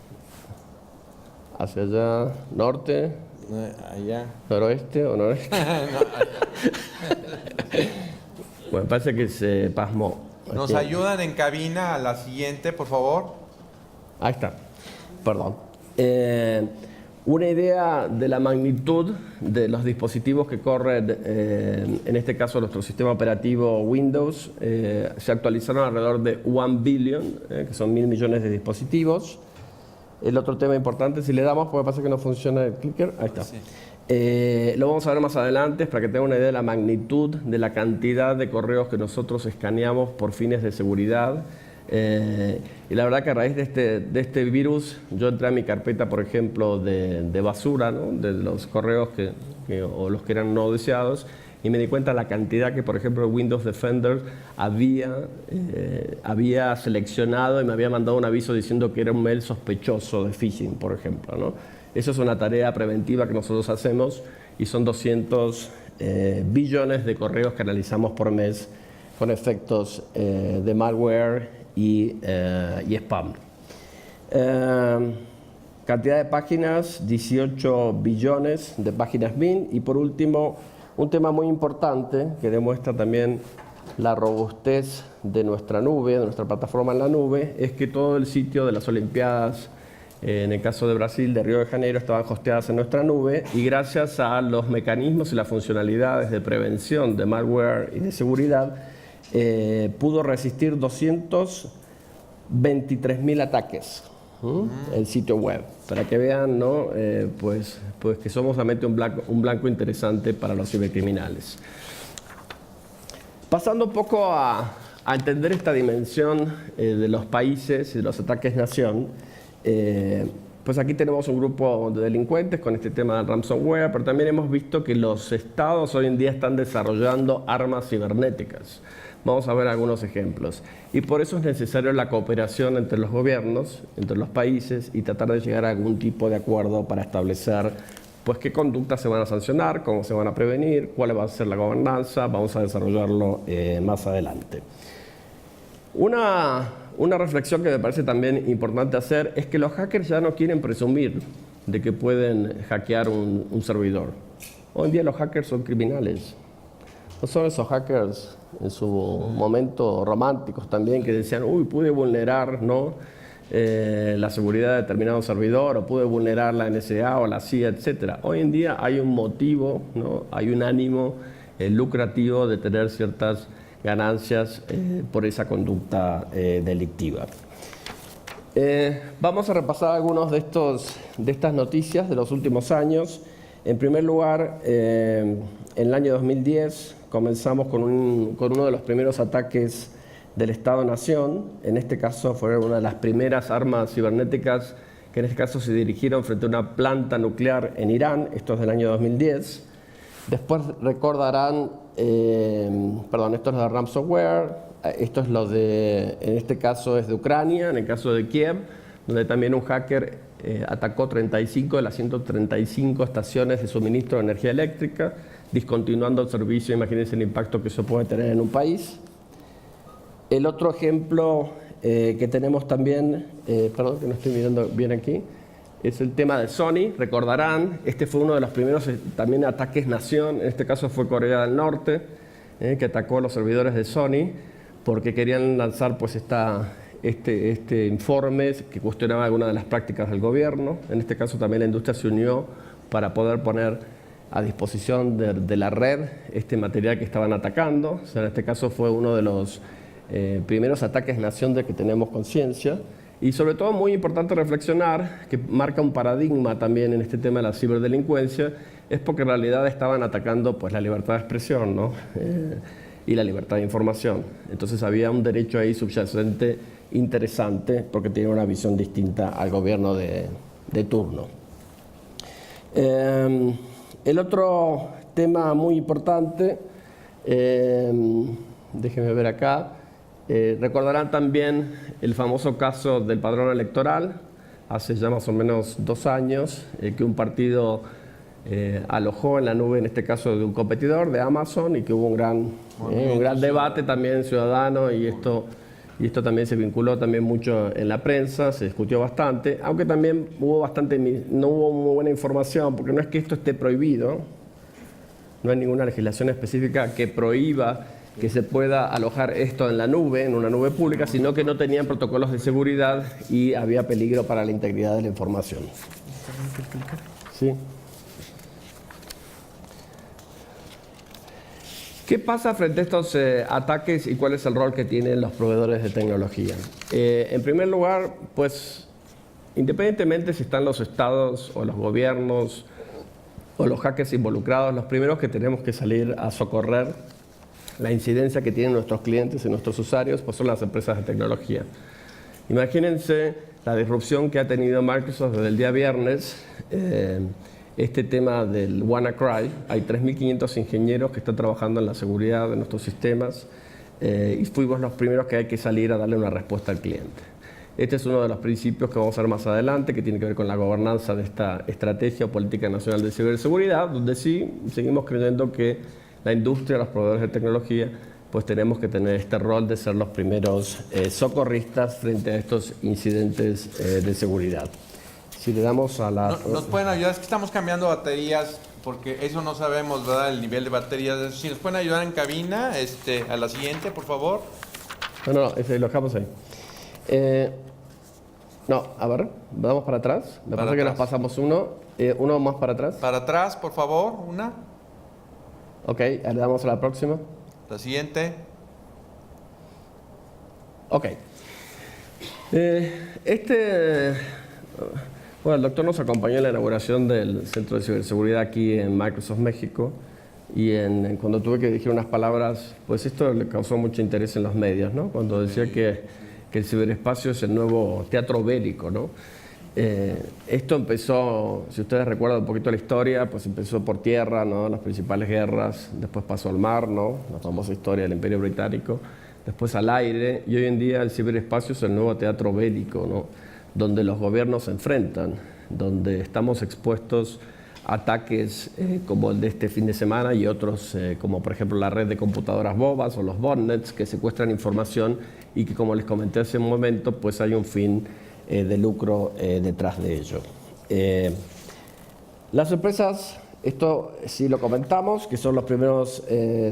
S2: Hacia allá, norte,
S1: allá.
S2: noroeste o noreste. Bueno, parece que se pasmó.
S1: ¿Nos ayudan en cabina a la siguiente, por favor?
S2: Ahí está, perdón. Una idea de la magnitud de los dispositivos que corren, en este caso nuestro sistema operativo Windows, se actualizaron alrededor de 1 billion, que son 1.000 millones de dispositivos. El otro tema importante, si le damos, porque pasa que no funciona el clicker, ahí está. Sí. Lo vamos a ver más adelante para que tengan una idea de la magnitud de la cantidad de correos que nosotros escaneamos por fines de seguridad. Y la verdad que a raíz de este virus, yo entré a mi carpeta, por ejemplo, de basura, ¿no? De los correos o los que eran no deseados, y me di cuenta de la cantidad que, por ejemplo, Windows Defender había seleccionado y me había mandado un aviso diciendo que era un mail sospechoso de phishing, por ejemplo, ¿no? Eso es una tarea preventiva que nosotros hacemos y son 200 billones de correos que analizamos por mes con efectos de malware y spam. Cantidad de páginas, 18 billones de páginas bin. Y por último, un tema muy importante que demuestra también la robustez de nuestra nube, de nuestra plataforma en la nube, es que todo el sitio de las Olimpiadas, en el caso de Brasil, de Río de Janeiro, estaban hosteadas en nuestra nube, y gracias a los mecanismos y las funcionalidades de prevención de malware y de seguridad, pudo resistir 223.000 ataques el sitio web, para que vean, ¿no? pues que somos realmente un blanco interesante para los cibercriminales. Pasando un poco a entender esta dimensión de los países y de los ataques nación, pues aquí tenemos un grupo de delincuentes con este tema del ransomware, pero también hemos visto que los estados hoy en día están desarrollando armas cibernéticas. Vamos a ver algunos ejemplos. Y por eso es necesario la cooperación entre los gobiernos, entre los países, y tratar de llegar a algún tipo de acuerdo para establecer pues qué conductas se van a sancionar, cómo se van a prevenir, cuál va a ser la gobernanza. Vamos a desarrollarlo más adelante. Una reflexión que me parece también importante hacer es que los hackers ya no quieren presumir de que pueden hackear un servidor. Hoy en día los hackers son criminales. No son esos hackers en su momento románticos también que decían, uy, pude vulnerar, ¿no? La seguridad de determinado servidor, o pude vulnerar la NSA o la CIA, etc. Hoy en día hay un motivo, ¿no? Hay un ánimo lucrativo de tener ciertas ganancias por esa conducta delictiva. Vamos a repasar algunos de estas noticias de los últimos años. En primer lugar, en el año 2010 comenzamos con uno de los primeros ataques del Estado-Nación. En este caso fue una de las primeras armas cibernéticas que en este caso se dirigieron frente a una planta nuclear en Irán. Esto es del año 2010. Después recordarán, esto es lo de ransomware, esto es lo de, en este caso es de Ucrania, en el caso de Kiev, donde también un hacker atacó 35 de las 135 estaciones de suministro de energía eléctrica, discontinuando el servicio. Imagínense el impacto que eso puede tener en un país. El otro ejemplo que tenemos también, perdón que no estoy mirando bien aquí, es el tema de Sony. Recordarán, este fue uno de los primeros también ataques nación, en este caso fue Corea del Norte, que atacó a los servidores de Sony porque querían lanzar pues este informe que cuestionaba algunas de las prácticas del gobierno. En este caso también la industria se unió para poder poner a disposición de la red este material que estaban atacando. O sea, en este caso fue uno de los primeros ataques nación de que tenemos conciencia. Y sobre todo muy importante reflexionar, que marca un paradigma también en este tema de la ciberdelincuencia, es porque en realidad estaban atacando pues la libertad de expresión, ¿no? Y la libertad de información. Entonces había un derecho ahí subyacente interesante porque tiene una visión distinta al gobierno de turno. El otro tema muy importante, déjenme ver acá, recordarán también el famoso caso del padrón electoral, hace ya más o menos 2 años, que un partido alojó en la nube, en este caso de un competidor de Amazon, y que hubo un gran debate también ciudadano, y esto también se vinculó también mucho en la prensa, se discutió bastante, aunque también no hubo muy buena información, porque no es que esto esté prohibido, no hay ninguna legislación específica que prohíba que se pueda alojar esto en la nube, en una nube pública, sino que no tenían protocolos de seguridad y había peligro para la integridad de la información. ¿Sí? ¿Qué pasa frente a estos ataques y cuál es el rol que tienen los proveedores de tecnología? En primer lugar, pues, independientemente si están los estados o los gobiernos o los hackers involucrados, los primeros que tenemos que salir a socorrer la incidencia que tienen nuestros clientes y nuestros usuarios, pues son las empresas de tecnología. Imagínense la disrupción que ha tenido Microsoft desde el día viernes, este tema del WannaCry. Hay 3.500 ingenieros que están trabajando en la seguridad de nuestros sistemas y fuimos los primeros que hay que salir a darle una respuesta al cliente. Este es uno de los principios que vamos a ver más adelante, que tiene que ver con la gobernanza de esta estrategia o política nacional de ciberseguridad, donde sí seguimos creyendo que la industria, los proveedores de tecnología, pues tenemos que tener este rol de ser los primeros socorristas frente a estos incidentes de seguridad. Si le damos a la...
S1: ¿Nos pueden ayudar? Es que estamos cambiando baterías, porque eso no sabemos, ¿verdad? El nivel de baterías. Si nos pueden ayudar en cabina, a la siguiente, por favor.
S2: No, ese lo dejamos ahí. No, a ver, vamos para atrás. Me parece que nos pasamos uno más para atrás.
S1: Para atrás, por favor, una.
S2: Ok, le damos a la próxima.
S1: La siguiente.
S2: Ok. Bueno, el doctor nos acompañó en la inauguración del Centro de Ciberseguridad aquí en Microsoft México y cuando tuve que dirigir unas palabras, pues esto le causó mucho interés en los medios, ¿no? Cuando decía que el ciberespacio es el nuevo teatro bélico, ¿no? Esto empezó, si ustedes recuerdan un poquito la historia, pues empezó por tierra, ¿no? Las principales guerras, después pasó al mar, ¿no? La famosa historia del Imperio Británico, después al aire, y hoy en día el ciberespacio es el nuevo teatro bélico, ¿no? Donde los gobiernos se enfrentan, donde estamos expuestos a ataques como el de este fin de semana y otros como por ejemplo la red de computadoras bobas o los botnets que secuestran información y que, como les comenté hace un momento, pues hay un fin de lucro detrás de ello. Las empresas, esto sí lo comentamos, que son los primeros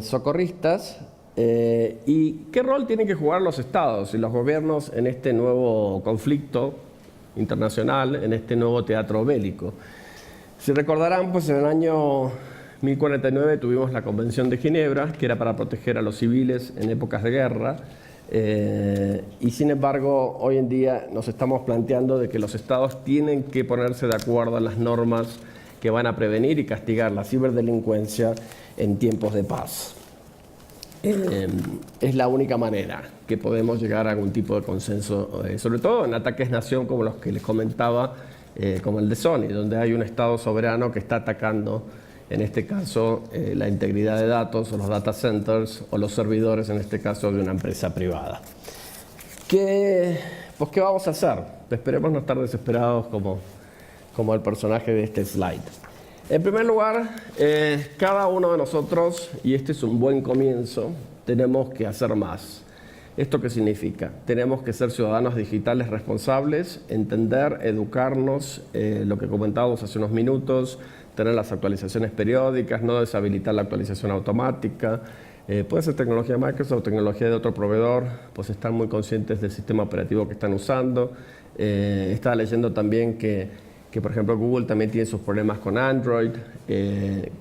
S2: socorristas. ¿Y qué rol tienen que jugar los estados y los gobiernos en este nuevo conflicto internacional, en este nuevo teatro bélico? Si recordarán, pues en el año 1049 tuvimos la Convención de Ginebra, que era para proteger a los civiles en épocas de guerra, y sin embargo hoy en día nos estamos planteando de que los estados tienen que ponerse de acuerdo en las normas que van a prevenir y castigar la ciberdelincuencia en tiempos de paz. Es la única manera que podemos llegar a algún tipo de consenso, sobre todo en ataques nación como los que les comentaba, como el de Sony, donde hay un Estado soberano que está atacando, en este caso, la integridad de datos o los data centers o los servidores, en este caso, de una empresa privada. ¿Qué vamos a hacer? Esperemos no estar desesperados como el personaje de este slide. En primer lugar, cada uno de nosotros, y este es un buen comienzo, tenemos que hacer más. ¿Esto qué significa? Tenemos que ser ciudadanos digitales responsables, entender, educarnos, lo que comentábamos hace unos minutos, tener las actualizaciones periódicas, no deshabilitar la actualización automática. Puede ser tecnología de Microsoft o tecnología de otro proveedor, pues están muy conscientes del sistema operativo que están usando. Estaba leyendo también que por ejemplo Google también tiene sus problemas con Android,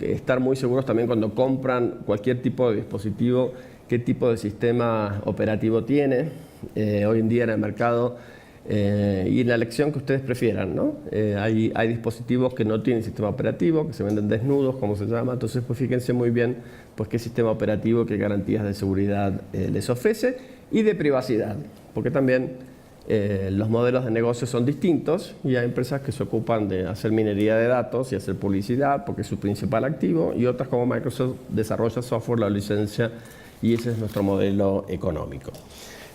S2: estar muy seguros también cuando compran cualquier tipo de dispositivo, qué tipo de sistema operativo tiene hoy en día en el mercado y en la elección que ustedes prefieran, ¿no? Hay dispositivos que no tienen sistema operativo, que se venden desnudos, como se llama, entonces pues fíjense muy bien pues qué sistema operativo, qué garantías de seguridad les ofrece y de privacidad, porque también los modelos de negocio son distintos y hay empresas que se ocupan de hacer minería de datos y hacer publicidad porque es su principal activo y otras como Microsoft desarrolla software, la licencia y ese es nuestro modelo económico.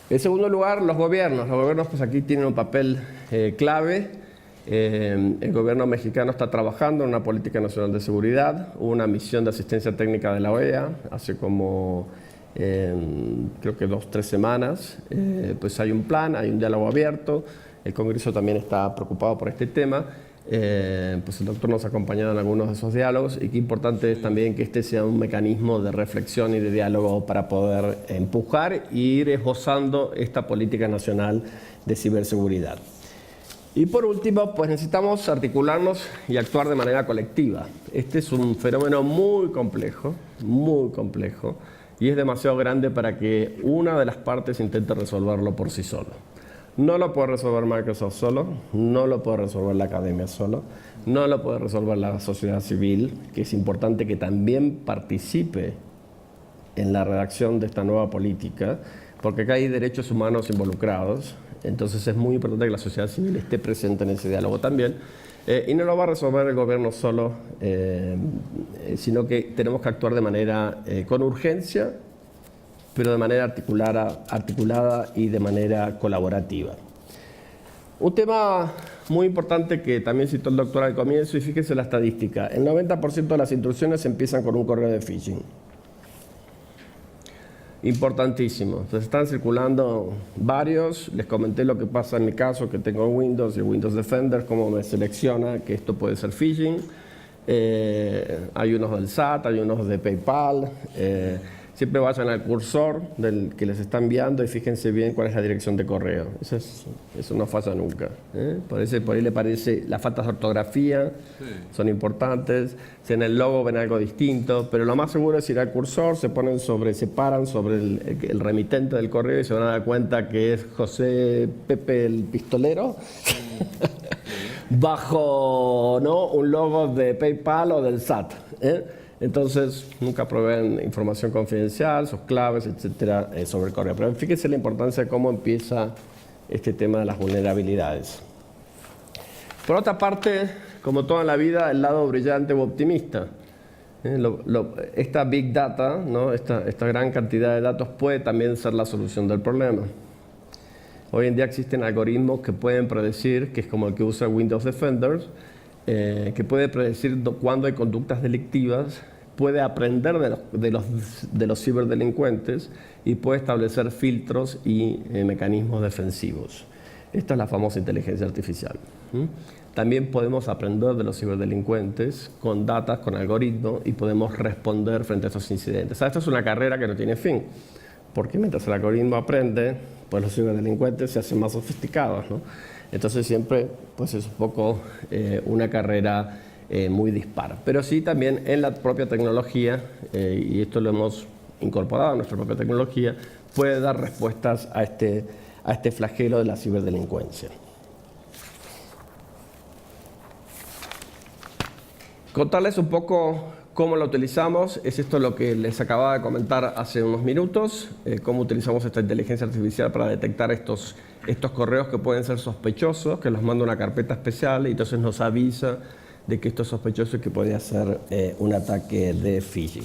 S2: En segundo lugar, los gobiernos. Los gobiernos pues aquí tienen un papel clave. El gobierno mexicano está trabajando en una política nacional de seguridad. Hubo una misión de asistencia técnica de la OEA hace como creo que 2 o 3 semanas, pues hay un plan, hay un diálogo abierto, el Congreso también está preocupado por este tema, pues el doctor nos ha acompañado en algunos de esos diálogos y qué importante es también que este sea un mecanismo de reflexión y de diálogo para poder empujar e ir esbozando esta política nacional de ciberseguridad. Y por último, pues necesitamos articularnos y actuar de manera colectiva. Este es un fenómeno muy complejo, y es demasiado grande para que una de las partes intente resolverlo por sí solo. No lo puede resolver Microsoft solo, no lo puede resolver la academia solo, no lo puede resolver la sociedad civil, que es importante que también participe en la redacción de esta nueva política, porque acá hay derechos humanos involucrados, entonces es muy importante que la sociedad civil esté presente en ese diálogo también. Y no lo va a resolver el gobierno solo, sino que tenemos que actuar de manera con urgencia, pero de manera articulada y de manera colaborativa. Un tema muy importante que también citó el doctor al comienzo, y fíjese la estadística, el 90% de las intrusiones empiezan con un correo de phishing. Importantísimo. Entonces están circulando varios. Les comenté lo que pasa en mi caso, que tengo Windows y Windows Defender, cómo me selecciona que esto puede ser phishing. Hay unos del SAT, hay unos de PayPal. Siempre vayan al cursor del que les está enviando y fíjense bien cuál es la dirección de correo. Eso no falla nunca. Por ahí le parece, las faltas de ortografía son importantes. Si en el logo ven algo distinto, pero lo más seguro es ir al cursor, se paran sobre el remitente del correo y se van a dar cuenta que es José Pepe el Pistolero. Bajo, ¿no?, un logo de PayPal o del SAT. Entonces, nunca proveen información confidencial, sus claves, etcétera, sobre el correo. Pero fíjense la importancia de cómo empieza este tema de las vulnerabilidades. Por otra parte, como toda la vida, el lado brillante u optimista. Esta Big Data, ¿no?, esta gran cantidad de datos puede también ser la solución del problema. Hoy en día existen algoritmos que pueden predecir, que es como el que usa Windows Defender, que puede predecir cuándo hay conductas delictivas, puede aprender de los ciberdelincuentes y puede establecer filtros y mecanismos defensivos. Esta es la famosa inteligencia artificial. También podemos aprender de los ciberdelincuentes con datos, con algoritmos, y podemos responder frente a estos incidentes. Esta es una carrera que no tiene fin, porque mientras el algoritmo aprende, pues los ciberdelincuentes se hacen más sofisticados, ¿no? Entonces siempre pues es un poco una carrera muy dispar. Pero sí también en la propia tecnología, y esto lo hemos incorporado a nuestra propia tecnología, puede dar respuestas a este flagelo de la ciberdelincuencia. Contarles un poco cómo lo utilizamos, es esto lo que les acababa de comentar hace unos minutos, cómo utilizamos esta inteligencia artificial para detectar estos correos que pueden ser sospechosos, que los manda una carpeta especial y entonces nos avisa de que esto es sospechoso y que podría ser un ataque de phishing.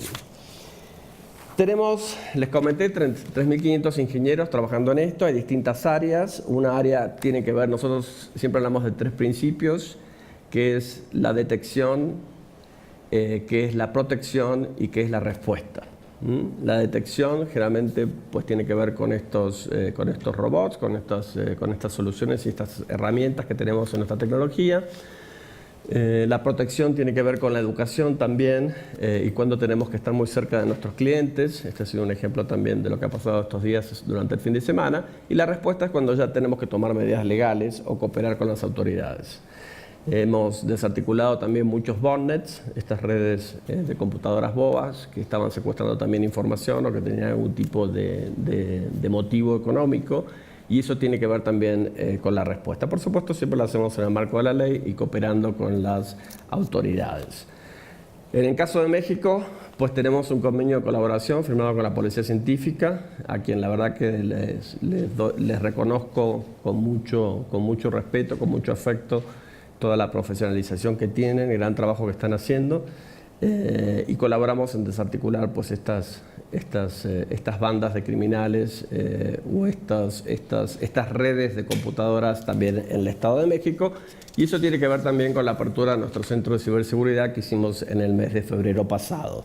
S2: Tenemos, les comenté, 3.500 ingenieros trabajando en esto, hay distintas áreas. Una área tiene que ver, nosotros siempre hablamos de 3 principios, que es la detección, que es la protección y que es la respuesta. La detección generalmente pues tiene que ver con estos robots, con estas soluciones y estas herramientas que tenemos en nuestra tecnología. La protección tiene que ver con la educación también y cuando tenemos que estar muy cerca de nuestros clientes. Este ha sido un ejemplo también de lo que ha pasado estos días durante el fin de semana. Y la respuesta es cuando ya tenemos que tomar medidas legales o cooperar con las autoridades. Hemos desarticulado también muchos botnets, estas redes de computadoras bobas que estaban secuestrando también información o que tenían algún tipo de motivo económico, y eso tiene que ver también con la respuesta. Por supuesto, siempre lo hacemos en el marco de la ley y cooperando con las autoridades. En el caso de México, pues tenemos un convenio de colaboración firmado con la Policía Científica, a quien la verdad que les reconozco con mucho respeto, con mucho afecto, toda la profesionalización que tienen, el gran trabajo que están haciendo, y colaboramos en desarticular pues estas bandas de criminales o estas redes de computadoras también en el Estado de México, y eso tiene que ver también con la apertura de nuestro centro de ciberseguridad que hicimos en el mes de febrero pasado.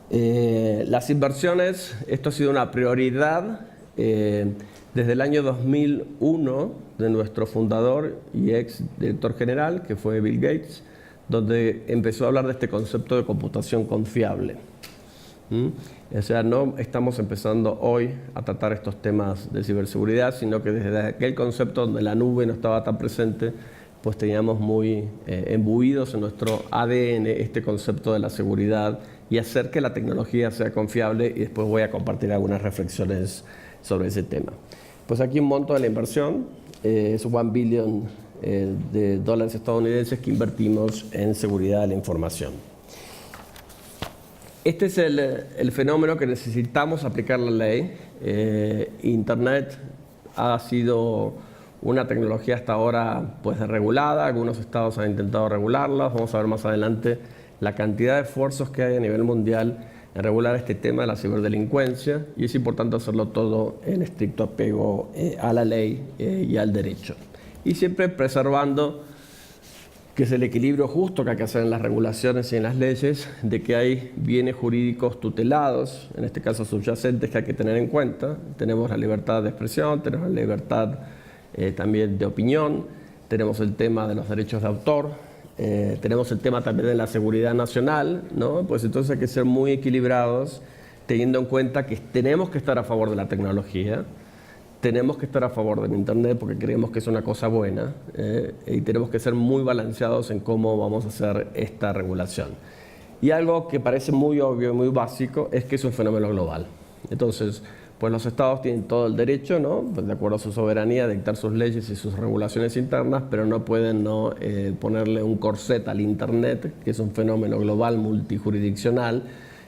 S2: Las inversiones, esto ha sido una prioridad desde el año 2001 de nuestro fundador y ex director general, que fue Bill Gates, donde empezó a hablar de este concepto de computación confiable. O sea, no estamos empezando hoy a tratar estos temas de ciberseguridad, sino que desde aquel concepto donde la nube no estaba tan presente, pues teníamos muy embuidos en nuestro ADN este concepto de la seguridad y hacer que la tecnología sea confiable, y después voy a compartir algunas reflexiones sobre ese tema. Pues aquí un monto de la inversión es $1 billion de dólares estadounidenses que invertimos en seguridad de la información. Este es el fenómeno que necesitamos aplicar la ley. Internet ha sido una tecnología hasta ahora pues regulada, algunos estados han intentado regularla, vamos a ver más adelante la cantidad de esfuerzos que hay a nivel mundial en regular este tema de la ciberdelincuencia, y es importante hacerlo todo en estricto apego a la ley y al derecho. Y siempre preservando que es el equilibrio justo que hay que hacer en las regulaciones y en las leyes, de que hay bienes jurídicos tutelados, en este caso subyacentes, que hay que tener en cuenta. Tenemos la libertad de expresión, tenemos la libertad también de opinión, tenemos el tema de los derechos de autor, tenemos el tema también de la seguridad nacional, ¿no? Pues entonces hay que ser muy equilibrados, teniendo en cuenta que tenemos que estar a favor de la tecnología, tenemos que estar a favor del Internet porque creemos que es una cosa buena, y tenemos que ser muy balanceados en cómo vamos a hacer esta regulación. Y algo que parece muy obvio y muy básico es que es un fenómeno global. Entonces, pues los estados tienen todo el derecho, ¿no?, pues de acuerdo a su soberanía, de dictar sus leyes y sus regulaciones internas, pero no pueden ponerle un corset al Internet, que es un fenómeno global, multijurisdiccional,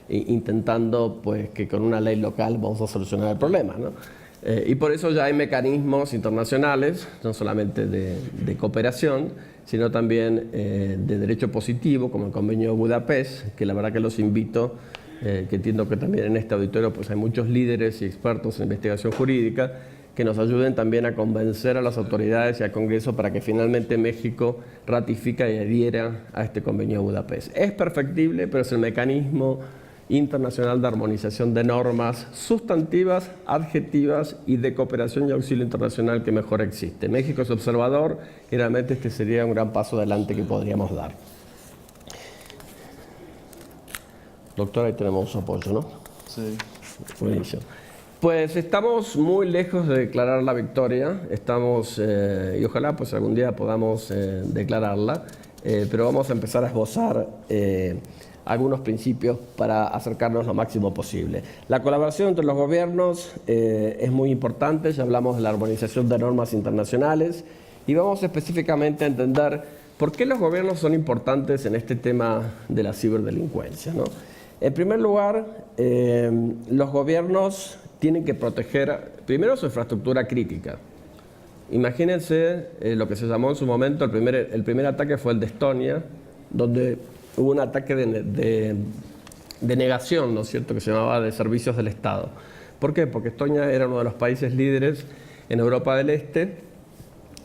S2: intentando pues, que con una ley local vamos a solucionar el problema, ¿no? Y por eso ya hay mecanismos internacionales, no solamente de cooperación, sino también de derecho positivo, como el Convenio de Budapest, que la verdad que los invito, que entiendo que también en este auditorio pues hay muchos líderes y expertos en investigación jurídica, que nos ayuden también a convencer a las autoridades y al Congreso para que finalmente México ratifique y adhiera a este Convenio de Budapest. Es perfectible, pero es el mecanismo internacional de armonización de normas sustantivas, adjetivas y de cooperación y auxilio internacional que mejor existe. México es observador y realmente este sería un gran paso adelante que podríamos dar. Doctor, ahí tenemos su apoyo, ¿no?
S4: Sí.
S2: Buenísimo. Pues estamos muy lejos de declarar la victoria, y ojalá pues algún día podamos declararla, pero vamos a empezar a esbozar algunos principios para acercarnos lo máximo posible. La colaboración entre los gobiernos es muy importante, ya hablamos de la armonización de normas internacionales y vamos específicamente a entender por qué los gobiernos son importantes en este tema de la ciberdelincuencia, ¿no? En primer lugar, los gobiernos tienen que proteger primero su infraestructura crítica. Imagínense lo que se llamó en su momento, el primer ataque fue el de Estonia, donde hubo un ataque de negación, ¿no es cierto?, que se llamaba de servicios del Estado. ¿Por qué? Porque Estonia era uno de los países líderes en Europa del Este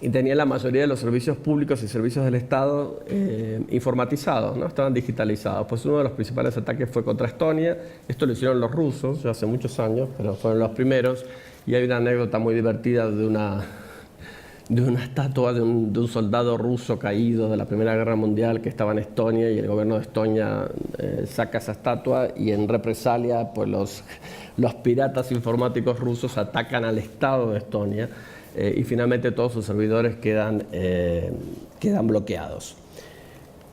S2: y tenía la mayoría de los servicios públicos y servicios del Estado informatizados, ¿no? Estaban digitalizados. Pues uno de los principales ataques fue contra Estonia. Esto lo hicieron los rusos, ya hace muchos años, pero fueron los primeros. Y hay una anécdota muy divertida de una estatua de un soldado ruso caído de la Primera Guerra Mundial que estaba en Estonia, y el gobierno de Estonia saca esa estatua y en represalia pues los piratas informáticos rusos atacan al Estado de Estonia y finalmente todos sus servidores quedan bloqueados.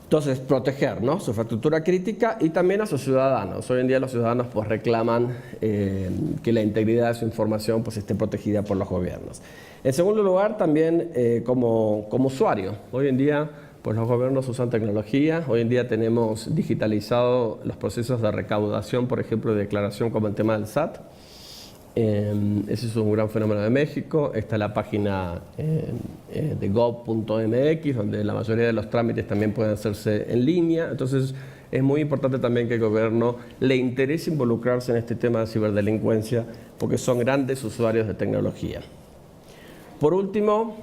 S2: Entonces, proteger, ¿no?, su infraestructura crítica y también a sus ciudadanos. Hoy en día los ciudadanos pues, reclaman que la integridad de su información pues, esté protegida por los gobiernos. En segundo lugar, también como usuario. Hoy en día pues, los gobiernos usan tecnología. Hoy en día tenemos digitalizado los procesos de recaudación, por ejemplo, de declaración como el tema del SAT. Ese es un gran fenómeno de México. Está la página de gov.mx, donde la mayoría de los trámites también pueden hacerse en línea. Entonces, es muy importante también que el gobierno le interese involucrarse en este tema de ciberdelincuencia, porque son grandes usuarios de tecnología. Por último,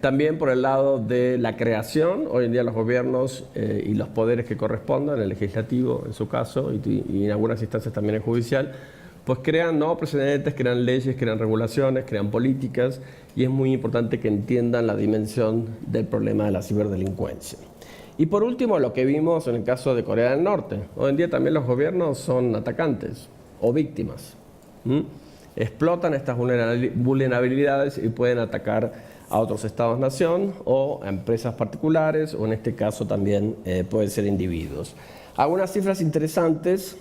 S2: también por el lado de la creación, hoy en día los gobiernos y los poderes que correspondan, el legislativo en su caso, y en algunas instancias también el judicial, pues crean nuevos precedentes, crean leyes, crean regulaciones, crean políticas, y es muy importante que entiendan la dimensión del problema de la ciberdelincuencia. Y por último, lo que vimos en el caso de Corea del Norte. Hoy en día también los gobiernos son atacantes o víctimas. Explotan estas vulnerabilidades y pueden atacar a otros estados-nación o a empresas particulares, o en este caso también pueden ser individuos. Algunas cifras interesantes.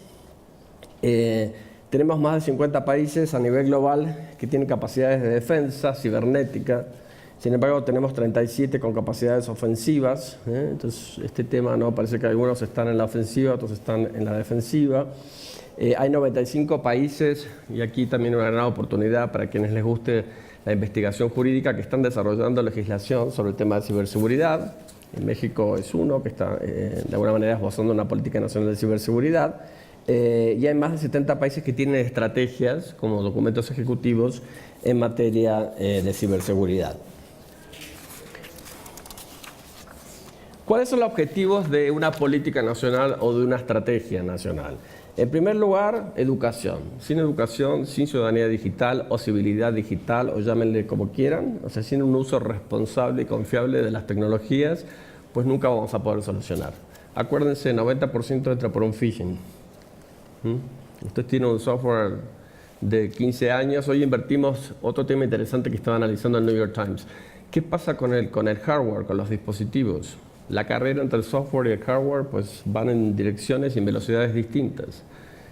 S2: Tenemos más de 50 países a nivel global que tienen capacidades de defensa cibernética. Sin embargo, tenemos 37 con capacidades ofensivas. Entonces, este tema no parece que algunos están en la ofensiva, otros están en la defensiva. Hay 95 países, y aquí también una gran oportunidad para quienes les guste la investigación jurídica, que están desarrollando legislación sobre el tema de ciberseguridad. En México es uno que está de alguna manera esbozando una política nacional de ciberseguridad. Y hay más de 70 países que tienen estrategias como documentos ejecutivos en materia de ciberseguridad. ¿Cuáles son los objetivos de una política nacional o de una estrategia nacional? En primer lugar, educación. Sin educación, sin ciudadanía digital o civilidad digital, o llámenle como quieran, o sea, sin un uso responsable y confiable de las tecnologías, pues nunca vamos a poder solucionar. Acuérdense, 90% entra por un phishing. Usted tiene un software de 15 años, hoy invertimos, otro tema interesante que estaba analizando el New York Times. ¿Qué pasa con el hardware, con los dispositivos? La carrera entre el software y el hardware pues van en direcciones y en velocidades distintas.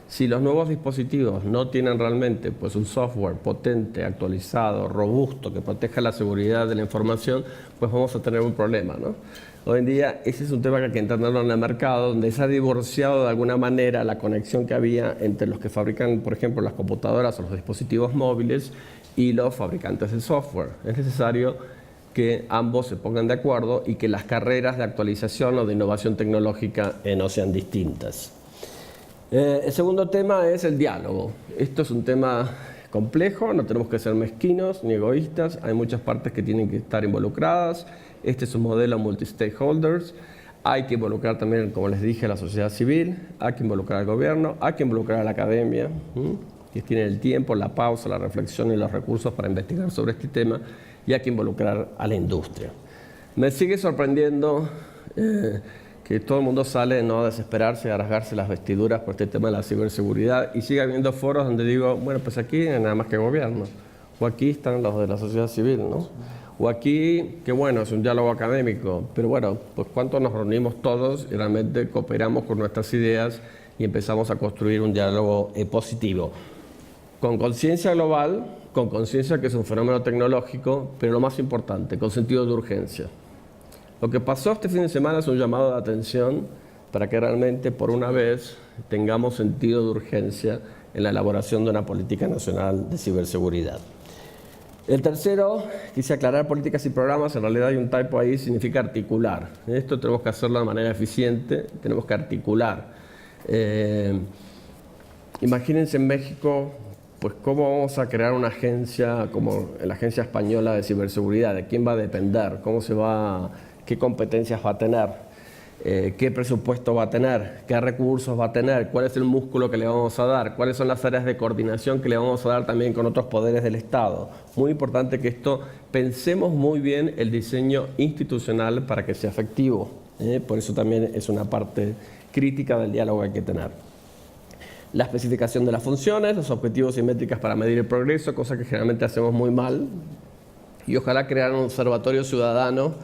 S2: Si los nuevos dispositivos no tienen realmente pues un software potente, actualizado, robusto, que proteja la seguridad de la información, pues vamos a tener un problema, ¿no? Hoy en día ese es un tema que hay que entenderlo en el mercado, donde se ha divorciado de alguna manera la conexión que había entre los que fabrican, por ejemplo, las computadoras o los dispositivos móviles y los fabricantes de software. Es necesario que ambos se pongan de acuerdo y que las carreras de actualización o de innovación tecnológica no sean distintas. El segundo tema es el diálogo. Esto es un tema complejo, no tenemos que ser mezquinos ni egoístas, hay muchas partes que tienen que estar involucradas. Este es un modelo multi-stakeholders. Hay que involucrar también, como les dije, a la sociedad civil, hay que involucrar al gobierno, hay que involucrar a la academia, que tiene el tiempo, la pausa, la reflexión y los recursos para investigar sobre este tema, y hay que involucrar a la industria. Me sigue sorprendiendo que todo el mundo sale no a desesperarse, a rasgarse las vestiduras por este tema de la ciberseguridad, y sigue habiendo foros donde digo, bueno, pues aquí nada más que gobierno, o aquí están los de la sociedad civil, ¿no? O aquí, que bueno, es un diálogo académico, pero bueno, pues cuánto nos reunimos todos y realmente cooperamos con nuestras ideas y empezamos a construir un diálogo positivo. Con conciencia global, con conciencia que es un fenómeno tecnológico, pero lo más importante, con sentido de urgencia. Lo que pasó este fin de semana es un llamado de atención para que realmente, por una vez, tengamos sentido de urgencia en la elaboración de una política nacional de ciberseguridad. El tercero, quise aclarar políticas y programas, en realidad hay un typo ahí, significa articular. Esto tenemos que hacerlo de manera eficiente, tenemos que articular. Imagínense en México, pues cómo vamos a crear una agencia como la Agencia Española de Ciberseguridad, de quién va a depender, qué competencias va a tener, qué presupuesto va a tener, qué recursos va a tener, cuál es el músculo que le vamos a dar, cuáles son las áreas de coordinación que le vamos a dar también con otros poderes del Estado. Muy importante que esto, pensemos muy bien el diseño institucional para que sea efectivo. Por eso también es una parte crítica del diálogo que hay que tener. La especificación de las funciones, los objetivos y métricas para medir el progreso, cosa que generalmente hacemos muy mal. Y ojalá crear un observatorio ciudadano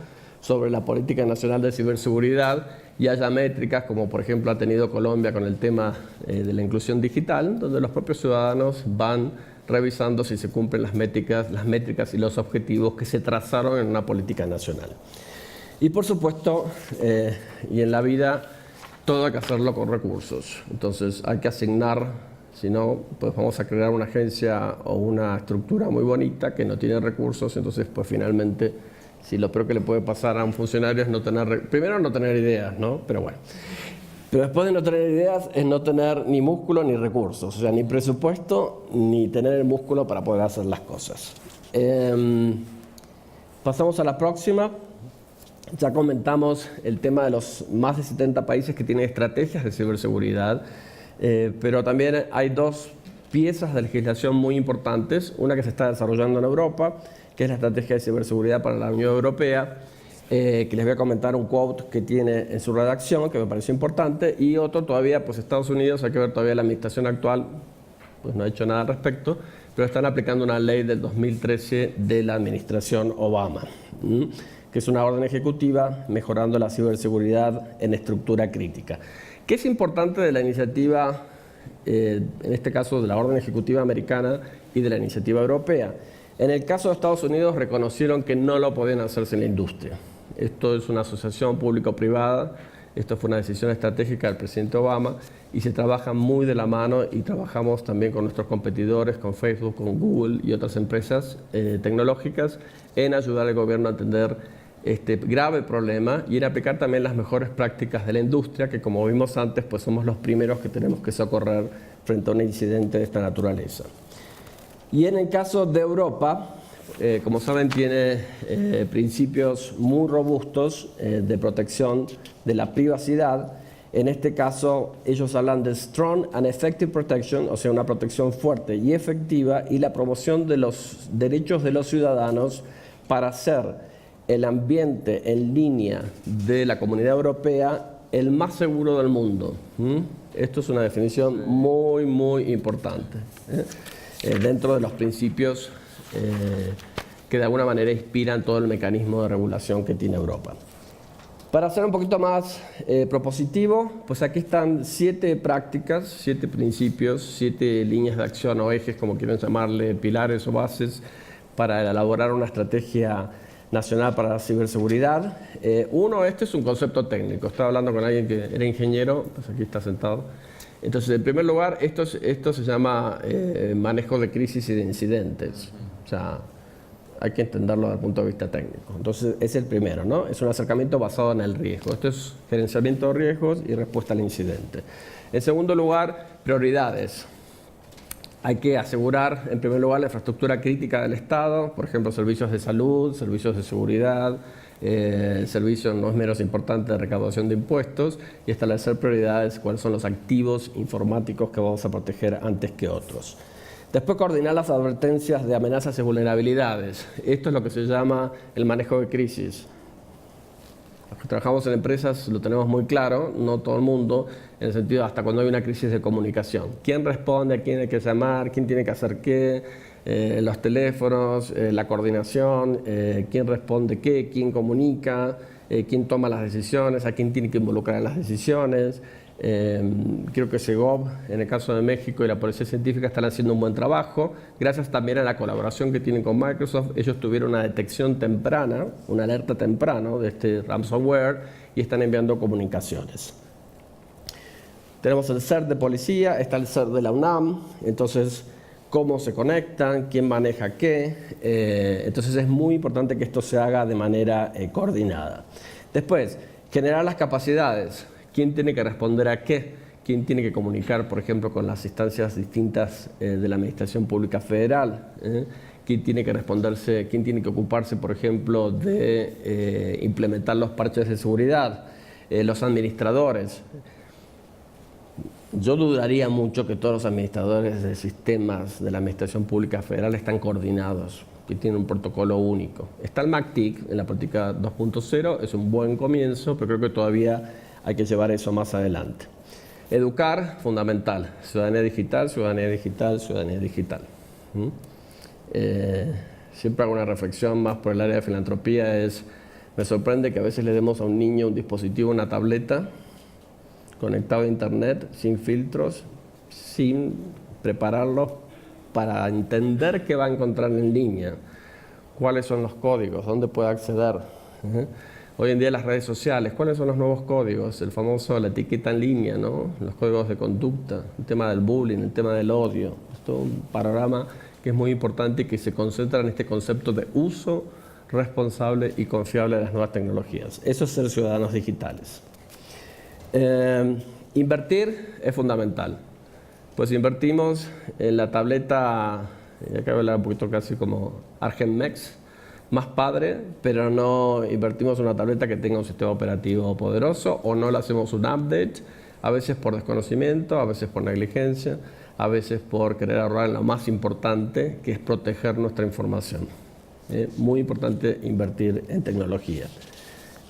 S2: sobre la política nacional de ciberseguridad y haya métricas, como por ejemplo ha tenido Colombia con el tema de la inclusión digital, donde los propios ciudadanos van revisando si se cumplen las métricas y los objetivos que se trazaron en una política nacional. Y por supuesto, y en la vida, todo hay que hacerlo con recursos. Entonces hay que asignar, si no, pues vamos a crear una agencia o una estructura muy bonita que no tiene recursos, entonces pues finalmente, si lo peor que le puede pasar a un funcionario es no tener, primero no tener ideas, ¿no? Pero bueno. Pero después de no tener ideas es no tener ni músculo ni recursos, o sea, ni presupuesto ni tener el músculo para poder hacer las cosas. Pasamos a la próxima. Ya comentamos el tema de los más de 70 países que tienen estrategias de ciberseguridad, pero también hay dos piezas de legislación muy importantes, una que se está desarrollando en Europa, que es la estrategia de ciberseguridad para la Unión Europea, que les voy a comentar un quote que tiene en su redacción, que me pareció importante, y otro todavía, pues Estados Unidos, hay que ver todavía la administración actual, pues no ha hecho nada al respecto, pero están aplicando una ley del 2013 de la administración Obama, que es una orden ejecutiva mejorando la ciberseguridad en estructura crítica. ¿Qué es importante de la iniciativa en este caso de la orden ejecutiva americana y de la iniciativa europea. En el caso de Estados Unidos reconocieron que no lo podían hacer sin la industria. Esto es una asociación público-privada, esto fue una decisión estratégica del presidente Obama y se trabaja muy de la mano y trabajamos también con nuestros competidores, con Facebook, con Google y otras empresas tecnológicas en ayudar al gobierno a entender este grave problema y en aplicar también las mejores prácticas de la industria, que como vimos antes, pues somos los primeros que tenemos que socorrer frente a un incidente de esta naturaleza. Y en el caso de Europa, como saben, tiene principios muy robustos de protección de la privacidad. En este caso, ellos hablan de Strong and Effective Protection, o sea, una protección fuerte y efectiva, y la promoción de los derechos de los ciudadanos para hacer el ambiente en línea de la Comunidad Europea el más seguro del mundo. Esto es una definición muy, muy importante, dentro de los principios que de alguna manera inspiran todo el mecanismo de regulación que tiene Europa. Para ser un poquito más propositivo, pues aquí están 7 prácticas, 7 principios, 7 líneas de acción o ejes, como quieran llamarle, pilares o bases, para elaborar una estrategia nacional para la ciberseguridad. Este es un concepto técnico. Estaba hablando con alguien que era ingeniero, pues aquí está sentado. Entonces, en primer lugar, esto se llama manejo de crisis y de incidentes. O sea, hay que entenderlo desde el punto de vista técnico. Entonces, es el primero, ¿no? Es un acercamiento basado en el riesgo. Esto es gerenciamiento de riesgos y respuesta al incidente. En segundo lugar, prioridades. Hay que asegurar, en primer lugar, la infraestructura crítica del Estado, por ejemplo, servicios de salud, servicios de seguridad, servicios no es menos importante de recaudación de impuestos, y establecer prioridades, cuáles son los activos informáticos que vamos a proteger antes que otros. Después, coordinar las advertencias de amenazas y vulnerabilidades. Esto es lo que se llama el manejo de crisis. Los que trabajamos en empresas lo tenemos muy claro, no todo el mundo, en el sentido hasta cuando hay una crisis de comunicación. ¿Quién responde? ¿A quién hay que llamar? ¿Quién tiene que hacer qué? Los teléfonos, la coordinación, quién responde qué, quién comunica, quién toma las decisiones, a quién tiene que involucrar en las decisiones. Creo que SEGOV, en el caso de México, y la Policía Científica están haciendo un buen trabajo. Gracias también a la colaboración que tienen con Microsoft, ellos tuvieron una detección temprana, una alerta temprana de este ransomware y están enviando comunicaciones. Tenemos el CERT de policía, está el CERT de la UNAM, entonces cómo se conectan, quién maneja qué. Entonces es muy importante que esto se haga de manera coordinada. Después, generar las capacidades. ¿Quién tiene que responder a qué? ¿Quién tiene que comunicar, por ejemplo, con las instancias distintas de la Administración Pública Federal? ¿Quién tiene que responderse, quién tiene que ocuparse, por ejemplo, de implementar los parches de seguridad? Los administradores. Yo dudaría mucho que todos los administradores de sistemas de la Administración Pública Federal están coordinados, que tienen un protocolo único. Está el MACTIC en la política 2.0, es un buen comienzo, pero creo que todavía hay que llevar eso más adelante. Educar, fundamental. Ciudadanía digital, ciudadanía digital, ciudadanía digital. Siempre hago una reflexión más por el área de filantropía. Me sorprende que a veces le demos a un niño un dispositivo, una tableta, conectado a internet, sin filtros, sin prepararlo para entender qué va a encontrar en línea, cuáles son los códigos, dónde puede acceder. Hoy en día las redes sociales, ¿cuáles son los nuevos códigos? El famoso, la etiqueta en línea, ¿no? Los códigos de conducta, el tema del bullying, el tema del odio. Esto es un panorama que es muy importante y que se concentra en este concepto de uso responsable y confiable de las nuevas tecnologías. Eso es ser ciudadanos digitales. Invertir es fundamental. Pues invertimos en la tableta, ya que hablar un poquito casi como Argenmex, más padre, pero no invertimos en una tableta que tenga un sistema operativo poderoso o no le hacemos un update, a veces por desconocimiento, a veces por negligencia, a veces por querer ahorrar en lo más importante, que es proteger nuestra información. Muy importante invertir en tecnología.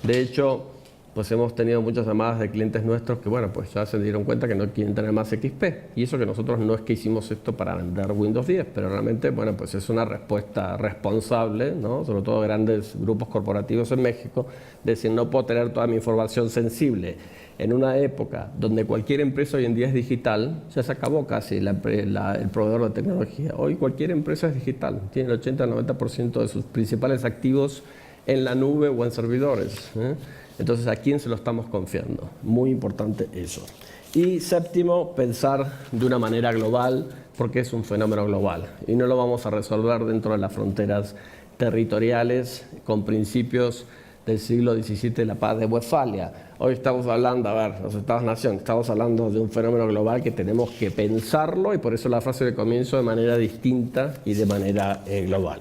S2: De hecho, pues hemos tenido muchas llamadas de clientes nuestros que, bueno, pues ya se dieron cuenta que no quieren tener más XP. Y eso que nosotros no es que hicimos esto para vender Windows 10, pero realmente, bueno, pues es una respuesta responsable, ¿no? Sobre todo grandes grupos corporativos en México, de decir, no puedo tener toda mi información sensible. En una época donde cualquier empresa hoy en día es digital, ya se acabó casi el proveedor de tecnología. Hoy cualquier empresa es digital, tiene el 80-90% de sus principales activos en la nube o en servidores, ¿eh? Entonces, ¿a quién se lo estamos confiando? Muy importante eso. Y séptimo, pensar de una manera global, porque es un fenómeno global y no lo vamos a resolver dentro de las fronteras territoriales con principios del siglo XVII de la paz de Westfalia. Hoy estamos hablando, los Estados-nación, estamos hablando de un fenómeno global que tenemos que pensarlo, y por eso la frase de comienzo, de manera distinta y de manera global.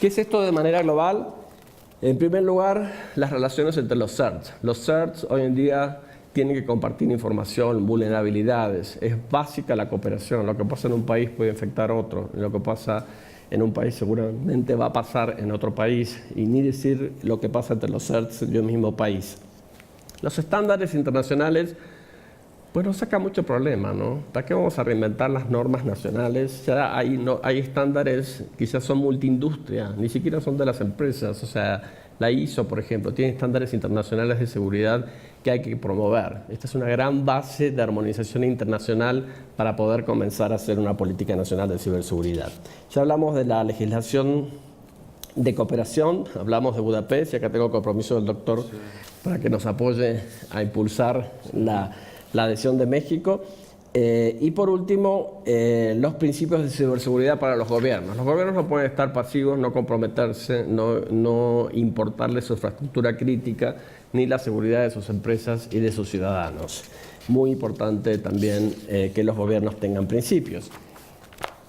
S2: ¿Qué es esto de manera global? En primer lugar, las relaciones entre los CERTs. Los CERTs hoy en día tienen que compartir información, vulnerabilidades. Es básica la cooperación. Lo que pasa en un país puede infectar a otro. Lo que pasa en un país seguramente va a pasar en otro país, y ni decir lo que pasa entre los CERTs de un mismo país. Los estándares internacionales, pues nos saca mucho problema, ¿no? ¿Para qué vamos a reinventar las normas nacionales? Ya hay estándares que ya son multiindustria, ni siquiera son de las empresas. O sea, la ISO, por ejemplo, tiene estándares internacionales de seguridad que hay que promover. Esta es una gran base de armonización internacional para poder comenzar a hacer una política nacional de ciberseguridad. Ya hablamos de la legislación de cooperación, hablamos de Budapest, y acá tengo el compromiso del doctor para que nos apoye a impulsar la adhesión de México. Y por último, los principios de ciberseguridad para los gobiernos. Los gobiernos no pueden estar pasivos, no comprometerse, no importarles su infraestructura crítica, ni la seguridad de sus empresas y de sus ciudadanos. Muy importante también que los gobiernos tengan principios.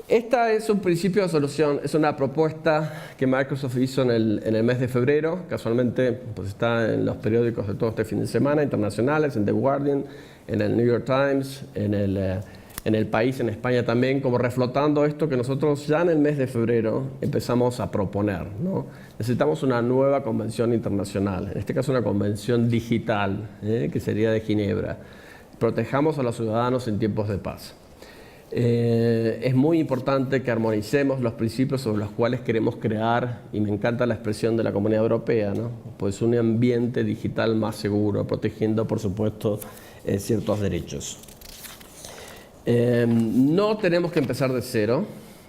S2: Esta es un principio de solución, es una propuesta que Microsoft hizo en el mes de febrero. Casualmente pues está en los periódicos de todo este fin de semana, internacionales, en The Guardian, en el New York Times, en el País, en España también, como reflotando esto que nosotros ya en el mes de febrero empezamos a proponer, ¿no? Necesitamos una nueva convención internacional, en este caso una convención digital, que sería de Ginebra. Protejamos a los ciudadanos en tiempos de paz. Es muy importante que armonicemos los principios sobre los cuales queremos crear, y me encanta la expresión de la Comunidad Europea, ¿no? Pues un ambiente digital más seguro, protegiendo, por supuesto, ciertos derechos. No tenemos que empezar de cero,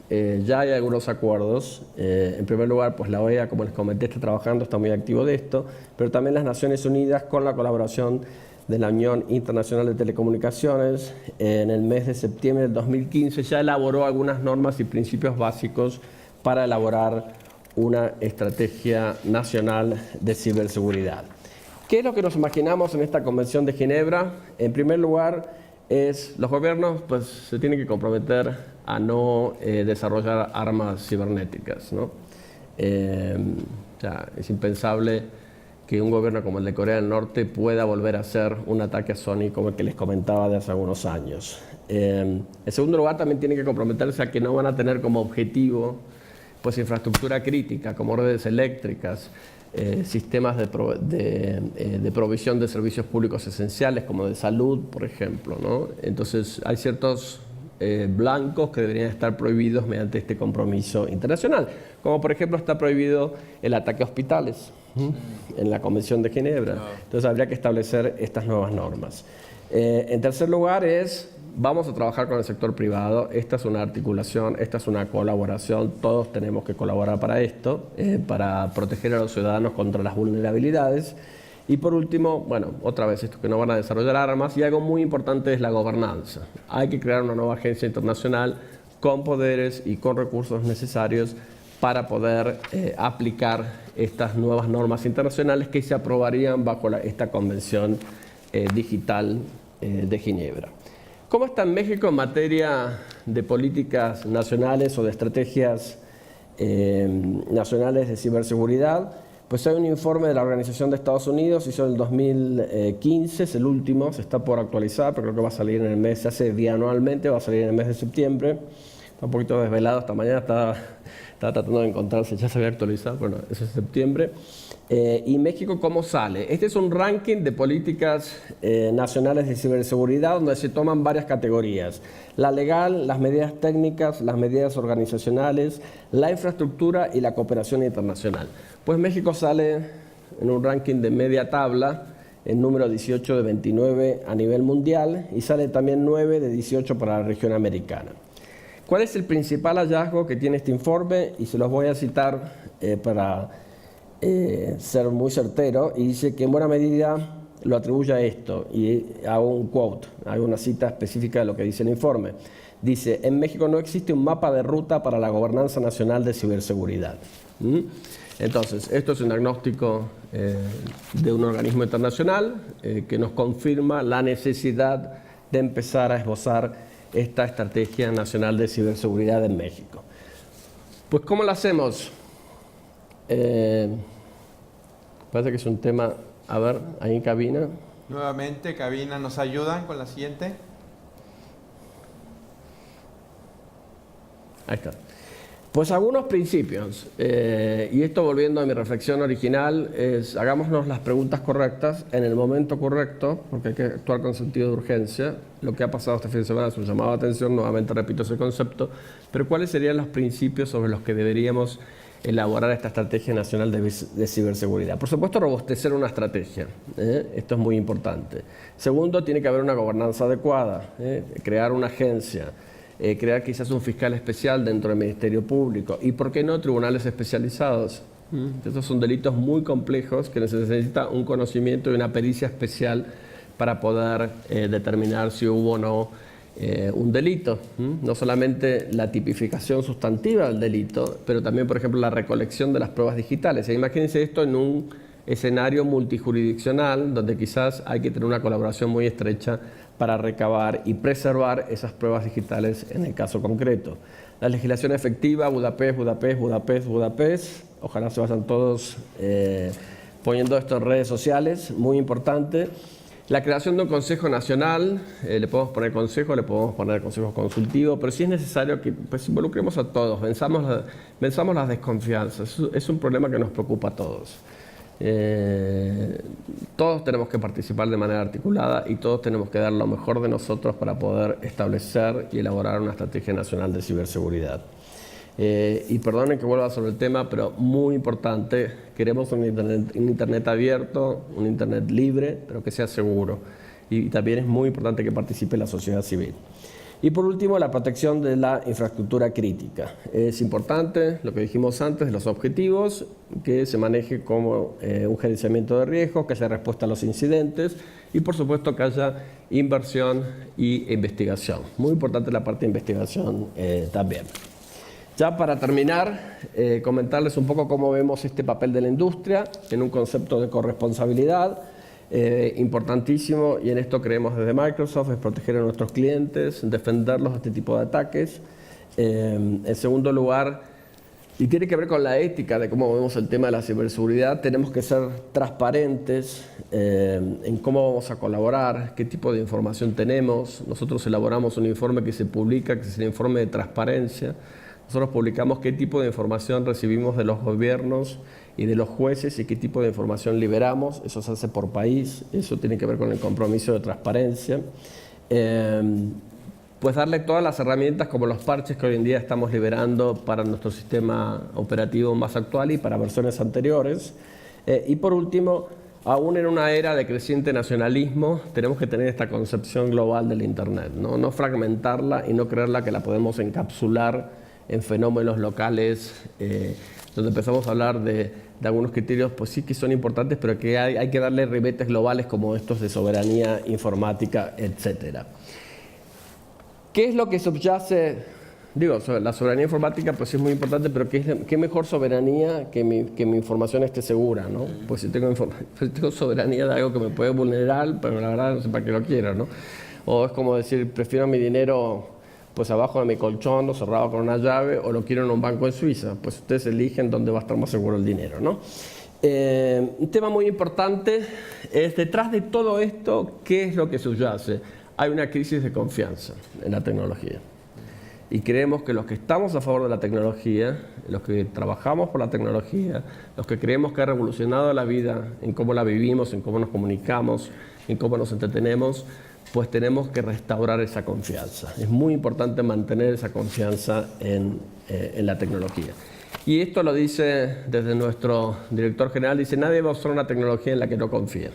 S2: ya hay algunos acuerdos. En primer lugar, pues la OEA, como les comenté, está trabajando, está muy activo de esto, pero también las Naciones Unidas, con la colaboración de la Unión Internacional de Telecomunicaciones, en el mes de septiembre del 2015 ya elaboró algunas normas y principios básicos para elaborar una estrategia nacional de ciberseguridad. ¿Qué es lo que nos imaginamos en esta Convención de Ginebra? En primer lugar, los gobiernos pues, se tienen que comprometer a no desarrollar armas cibernéticas, ¿no? Es impensable que un gobierno como el de Corea del Norte pueda volver a hacer un ataque a Sony como el que les comentaba de hace algunos años. En segundo lugar, también tienen que comprometerse a que no van a tener como objetivo pues, infraestructura crítica como redes eléctricas, sistemas de provisión de servicios públicos esenciales como de salud, por ejemplo, ¿no? Entonces hay ciertos blancos que deberían estar prohibidos mediante este compromiso internacional, como por ejemplo está prohibido el ataque a hospitales en la Convención de Ginebra. Entonces habría que establecer estas nuevas normas. En tercer lugar vamos a trabajar con el sector privado. Esta es una articulación, esta es una colaboración, todos tenemos que colaborar para esto, para proteger a los ciudadanos contra las vulnerabilidades. Y por último, bueno, otra vez esto que no van a desarrollar armas, y algo muy importante es la gobernanza. Hay que crear una nueva agencia internacional con poderes y con recursos necesarios para poder aplicar estas nuevas normas internacionales que se aprobarían bajo esta Convención Digital de Ginebra. ¿Cómo está México en materia de políticas nacionales o de estrategias nacionales de ciberseguridad? Pues hay un informe de la Organización de Estados Unidos, hizo en el 2015, es el último, se está por actualizar, pero creo que va a salir en el mes, se hace bianualmente, va a salir en el mes de septiembre. Está un poquito desvelado esta mañana, estaba tratando de encontrarse, ya se había actualizado, bueno, eso es septiembre. ¿Y México cómo sale? Este es un ranking de políticas nacionales de ciberseguridad donde se toman varias categorías. La legal, las medidas técnicas, las medidas organizacionales, la infraestructura y la cooperación internacional. Pues México sale en un ranking de media tabla, el número 18 de 29 a nivel mundial y sale también 9 de 18 para la región americana. ¿Cuál es el principal hallazgo que tiene este informe? Y se los voy a citar para ser muy certero, y dice que en buena medida lo atribuye a esto, y hago un quote, hago una cita específica de lo que dice el informe. Dice: en México no existe un mapa de ruta para la gobernanza nacional de ciberseguridad. Entonces, esto es un diagnóstico de un organismo internacional que nos confirma la necesidad de empezar a esbozar esta estrategia nacional de ciberseguridad en México. Pues, ¿cómo lo hacemos? Parece que es un tema, a ver, ahí en cabina.
S1: Nuevamente, cabina, ¿nos ayudan con la siguiente?
S2: Ahí está. Pues algunos principios, y esto volviendo a mi reflexión original, es hagámonos las preguntas correctas en el momento correcto, porque hay que actuar con sentido de urgencia. Lo que ha pasado este fin de semana es un llamado de atención, nuevamente repito ese concepto, pero ¿cuáles serían los principios sobre los que deberíamos elaborar esta estrategia nacional de ciberseguridad? Por supuesto, robustecer una estrategia, esto es muy importante. Segundo, tiene que haber una gobernanza adecuada, crear una agencia, crear quizás un fiscal especial dentro del Ministerio Público y, ¿por qué no, tribunales especializados? Estos son delitos muy complejos que necesitan un conocimiento y una pericia especial para poder determinar si hubo o no un delito. No solamente la tipificación sustantiva del delito, pero también, por ejemplo, la recolección de las pruebas digitales. Imagínense esto en un escenario multijurisdiccional donde quizás hay que tener una colaboración muy estrecha para recabar y preservar esas pruebas digitales en el caso concreto. La legislación efectiva, Budapest, Budapest, Budapest, Budapest. Ojalá se vayan todos poniendo esto en redes sociales, muy importante. La creación de un consejo nacional, le podemos poner consejo, le podemos poner consejo consultivo, pero sí es necesario que pues, involucremos a todos, venzamos las desconfianzas. Es un problema que nos preocupa a todos. Todos tenemos que participar de manera articulada y todos tenemos que dar lo mejor de nosotros para poder establecer y elaborar una estrategia nacional de ciberseguridad. Y perdonen que vuelva sobre el tema, pero muy importante, queremos un internet abierto, un internet libre, pero que sea seguro. Y también es muy importante que participe la sociedad civil. Y por último, la protección de la infraestructura crítica. Es importante, lo que dijimos antes, de los objetivos, que se maneje como un gerenciamiento de riesgos, que haya respuesta a los incidentes y, por supuesto, que haya inversión y investigación. Muy importante la parte de investigación también. Ya para terminar, comentarles un poco cómo vemos este papel de la industria en un concepto de corresponsabilidad. Importantísimo, y en esto creemos desde Microsoft, es proteger a nuestros clientes, defenderlos de este tipo de ataques. En segundo lugar, y tiene que ver con la ética de cómo vemos el tema de la ciberseguridad, tenemos que ser transparentes en cómo vamos a colaborar, qué tipo de información tenemos. Nosotros elaboramos un informe que se publica, que es el informe de transparencia. Nosotros publicamos qué tipo de información recibimos de los gobiernos y de los jueces y qué tipo de información liberamos. Eso se hace por país, eso tiene que ver con el compromiso de transparencia. Pues darle todas las herramientas como los parches que hoy en día estamos liberando para nuestro sistema operativo más actual y para versiones anteriores. Y por último, aún en una era de creciente nacionalismo, tenemos que tener esta concepción global del Internet, no fragmentarla y no creerla que la podemos encapsular en fenómenos locales, donde empezamos a hablar de algunos criterios, pues sí que son importantes, pero que hay que darle ribetes globales como estos de soberanía informática, etc. ¿Qué es lo que subyace? Digo, la soberanía informática pues es muy importante, pero ¿qué mejor soberanía que mi información esté segura, ¿no? Pues si tengo soberanía de algo que me puede vulnerar, pero la verdad no sé para qué lo quiero, ¿no? O es como decir, prefiero mi dinero pues abajo de mi colchón o cerrado con una llave, o lo quiero en un banco en Suiza. Pues ustedes eligen dónde va a estar más seguro el dinero, ¿no? Un tema muy importante es, detrás de todo esto, ¿qué es lo que subyace? Hay una crisis de confianza en la tecnología. Y creemos que los que estamos a favor de la tecnología, los que trabajamos por la tecnología, los que creemos que ha revolucionado la vida en cómo la vivimos, en cómo nos comunicamos, en cómo nos entretenemos, pues tenemos que restaurar esa confianza. Es muy importante mantener esa confianza en la tecnología. Y esto lo dice desde nuestro director general, dice, nadie va a usar una tecnología en la que no confíe.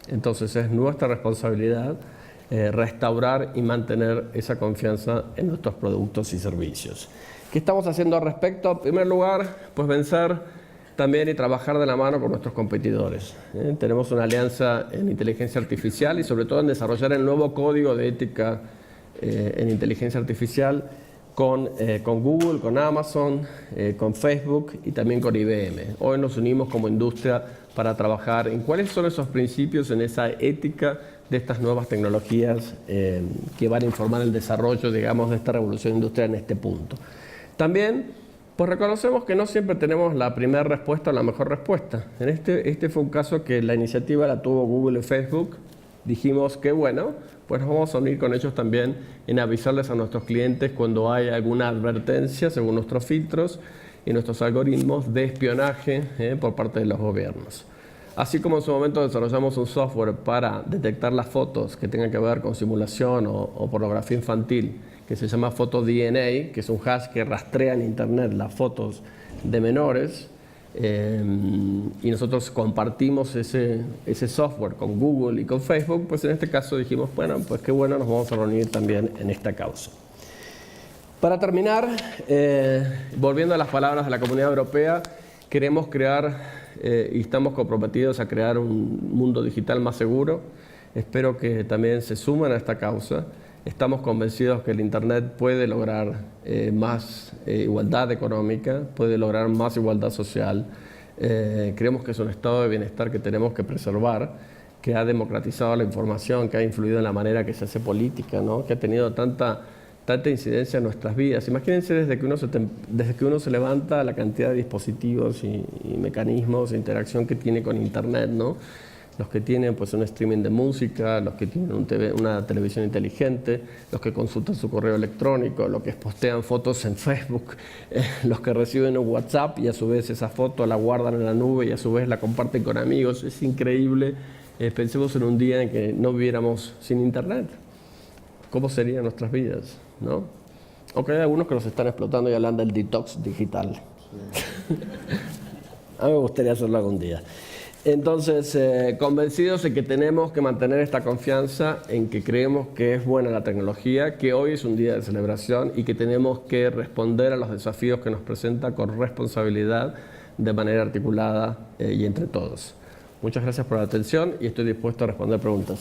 S2: Entonces es nuestra responsabilidad restaurar y mantener esa confianza en nuestros productos y servicios. ¿Qué estamos haciendo al respecto? En primer lugar, pues vencer también y trabajar de la mano con nuestros competidores. Tenemos una alianza en inteligencia artificial y sobre todo en desarrollar el nuevo código de ética en inteligencia artificial con Google, con Amazon, con Facebook y también con IBM. Hoy nos unimos como industria para trabajar en cuáles son esos principios, en esa ética de estas nuevas tecnologías que van a informar el desarrollo, digamos, de esta revolución industrial en este punto. También, pues reconocemos que no siempre tenemos la primera respuesta o la mejor respuesta. En este fue un caso que la iniciativa la tuvo Google y Facebook. Dijimos que bueno, pues nos vamos a unir con ellos también en avisarles a nuestros clientes cuando hay alguna advertencia, según nuestros filtros y nuestros algoritmos de espionaje por parte de los gobiernos. Así como en su momento desarrollamos un software para detectar las fotos que tengan que ver con simulación o pornografía infantil, que se llama FotoDNA, que es un hash que rastrea en Internet las fotos de menores, y nosotros compartimos ese software con Google y con Facebook, pues en este caso dijimos, bueno, pues qué bueno, nos vamos a reunir también en esta causa. Para terminar, volviendo a las palabras de la Comunidad Europea, queremos crear y estamos comprometidos a crear un mundo digital más seguro. Espero que también se sumen a esta causa. Estamos convencidos que el Internet puede lograr más igualdad económica, puede lograr más igualdad social. Creemos que es un estado de bienestar que tenemos que preservar, que ha democratizado la información, que ha influido en la manera que se hace política, ¿no? Que ha tenido tanta incidencia en nuestras vidas. Imagínense desde que uno se levanta la cantidad de dispositivos y mecanismos de interacción que tiene con Internet, ¿no? Los que tienen pues un streaming de música, los que tienen una televisión inteligente, los que consultan su correo electrónico, los que postean fotos en Facebook, los que reciben un WhatsApp y a su vez esa foto la guardan en la nube y a su vez la comparten con amigos. Es increíble. Pensemos en un día en que no viviéramos sin Internet. ¿Cómo serían nuestras vidas? ¿No? Aunque hay algunos que los están explotando y hablan del detox digital. Sí. A mí me gustaría hacerlo algún día. Entonces, convencidos de que tenemos que mantener esta confianza en que creemos que es buena la tecnología, que hoy es un día de celebración y que tenemos que responder a los desafíos que nos presenta con responsabilidad, de manera articulada y entre todos. Muchas gracias por la atención y estoy dispuesto a responder preguntas.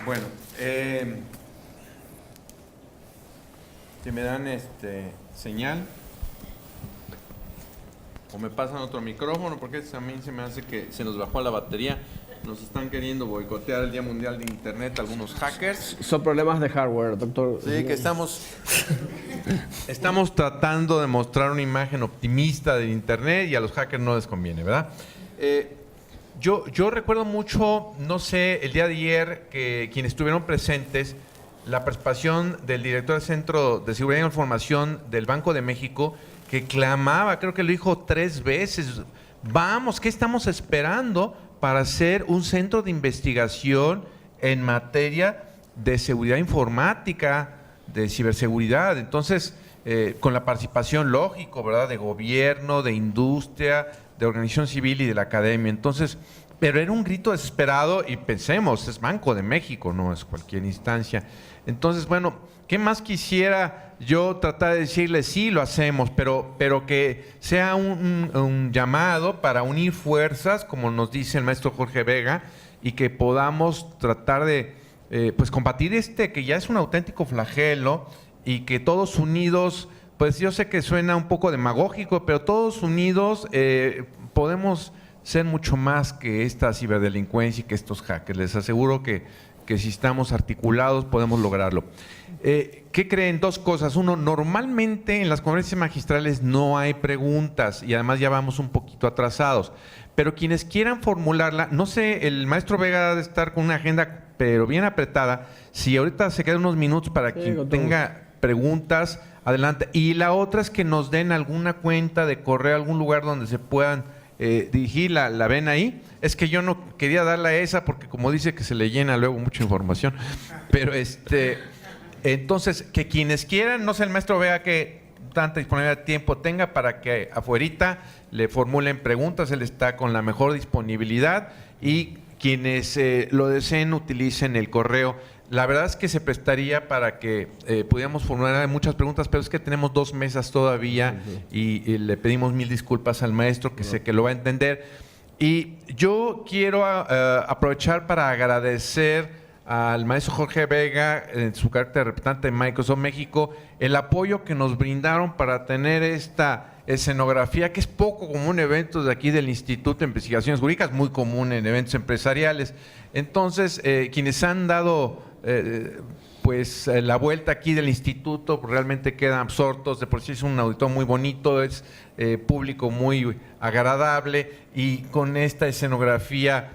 S1: Bueno, si me dan señal o me pasan otro micrófono, porque a mí se me hace que se nos bajó la batería. Nos están queriendo boicotear el Día Mundial de Internet algunos hackers.
S2: Son problemas de hardware, doctor.
S1: Sí, que estamos tratando de mostrar una imagen optimista del Internet y a los hackers no les conviene, ¿verdad? Yo recuerdo mucho, no sé, el día de ayer, que quienes estuvieron presentes, la participación del director del Centro de Seguridad e Información del Banco de México, que clamaba, creo que lo dijo 3 veces, vamos, ¿qué estamos esperando para hacer un centro de investigación en materia de seguridad informática, de ciberseguridad? Entonces, con la participación, lógico, ¿verdad?, de gobierno, de industria, de organización civil y de la academia. Entonces, pero era un grito desesperado y pensemos, es Banco de México, no es cualquier instancia. Entonces, bueno, ¿qué más quisiera yo tratar de decirles? Sí, lo hacemos, pero que sea un llamado para unir fuerzas, como nos dice el maestro Jorge Vega, y que podamos tratar de pues combatir que ya es un auténtico flagelo, y que todos unidos, pues yo sé que suena un poco demagógico, pero todos unidos podemos ser mucho más que esta ciberdelincuencia y que estos hackers. Les aseguro que si estamos articulados podemos lograrlo. ¿Qué creen? 2 cosas. Uno, normalmente en las conferencias magistrales no hay preguntas y además ya vamos un poquito atrasados. pero quienes quieran formularla, no sé, el maestro Vega debe estar con una agenda, pero bien apretada. Si ahorita se quedan unos minutos para quien tenga preguntas, adelante. Y la otra es que nos den alguna cuenta de correo, algún lugar donde se puedan dirigir, la ven ahí. Es que yo no quería darle a esa porque como dice que se le llena luego mucha información. Pero entonces, que quienes quieran, no sé el maestro Vega que tanta disponibilidad de tiempo tenga para que afuerita le formulen preguntas, él está con la mejor disponibilidad y quienes lo deseen utilicen el correo. La verdad es que se prestaría para que pudiéramos formular muchas preguntas, pero es que tenemos 2 mesas todavía y le pedimos 1000 disculpas al maestro, que sé que lo va a entender. Y yo quiero aprovechar para agradecer al maestro Jorge Vega, en su carácter de representante de Microsoft México, el apoyo que nos brindaron para tener esta escenografía, que es poco común en eventos de aquí del Instituto de Investigaciones Jurídicas, muy común en eventos empresariales. Entonces, quienes han dado pues la vuelta aquí del instituto realmente quedan absortos. De por sí es un auditorio muy bonito, es público muy agradable y con esta escenografía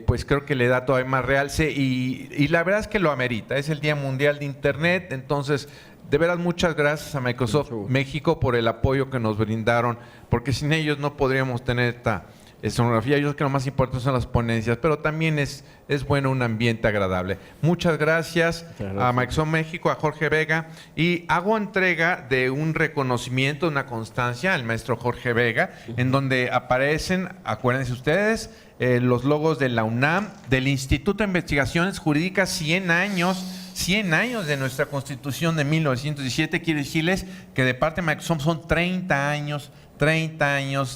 S1: pues creo que le da todavía más realce y la verdad es que lo amerita. Es el Día Mundial de Internet, entonces de veras muchas gracias a Microsoft México por el apoyo que nos brindaron, porque sin ellos no podríamos tener esta escenografía. Yo creo que lo más importante son las ponencias, pero también es bueno un ambiente agradable. Muchas gracias a Microsoft México, a Jorge Vega, y hago entrega de un reconocimiento, una constancia al maestro Jorge Vega, en donde aparecen, acuérdense ustedes, los logos de la UNAM, del Instituto de Investigaciones Jurídicas, 100 años de nuestra Constitución de 1917. Quiere decirles que de parte de Microsoft son 30 años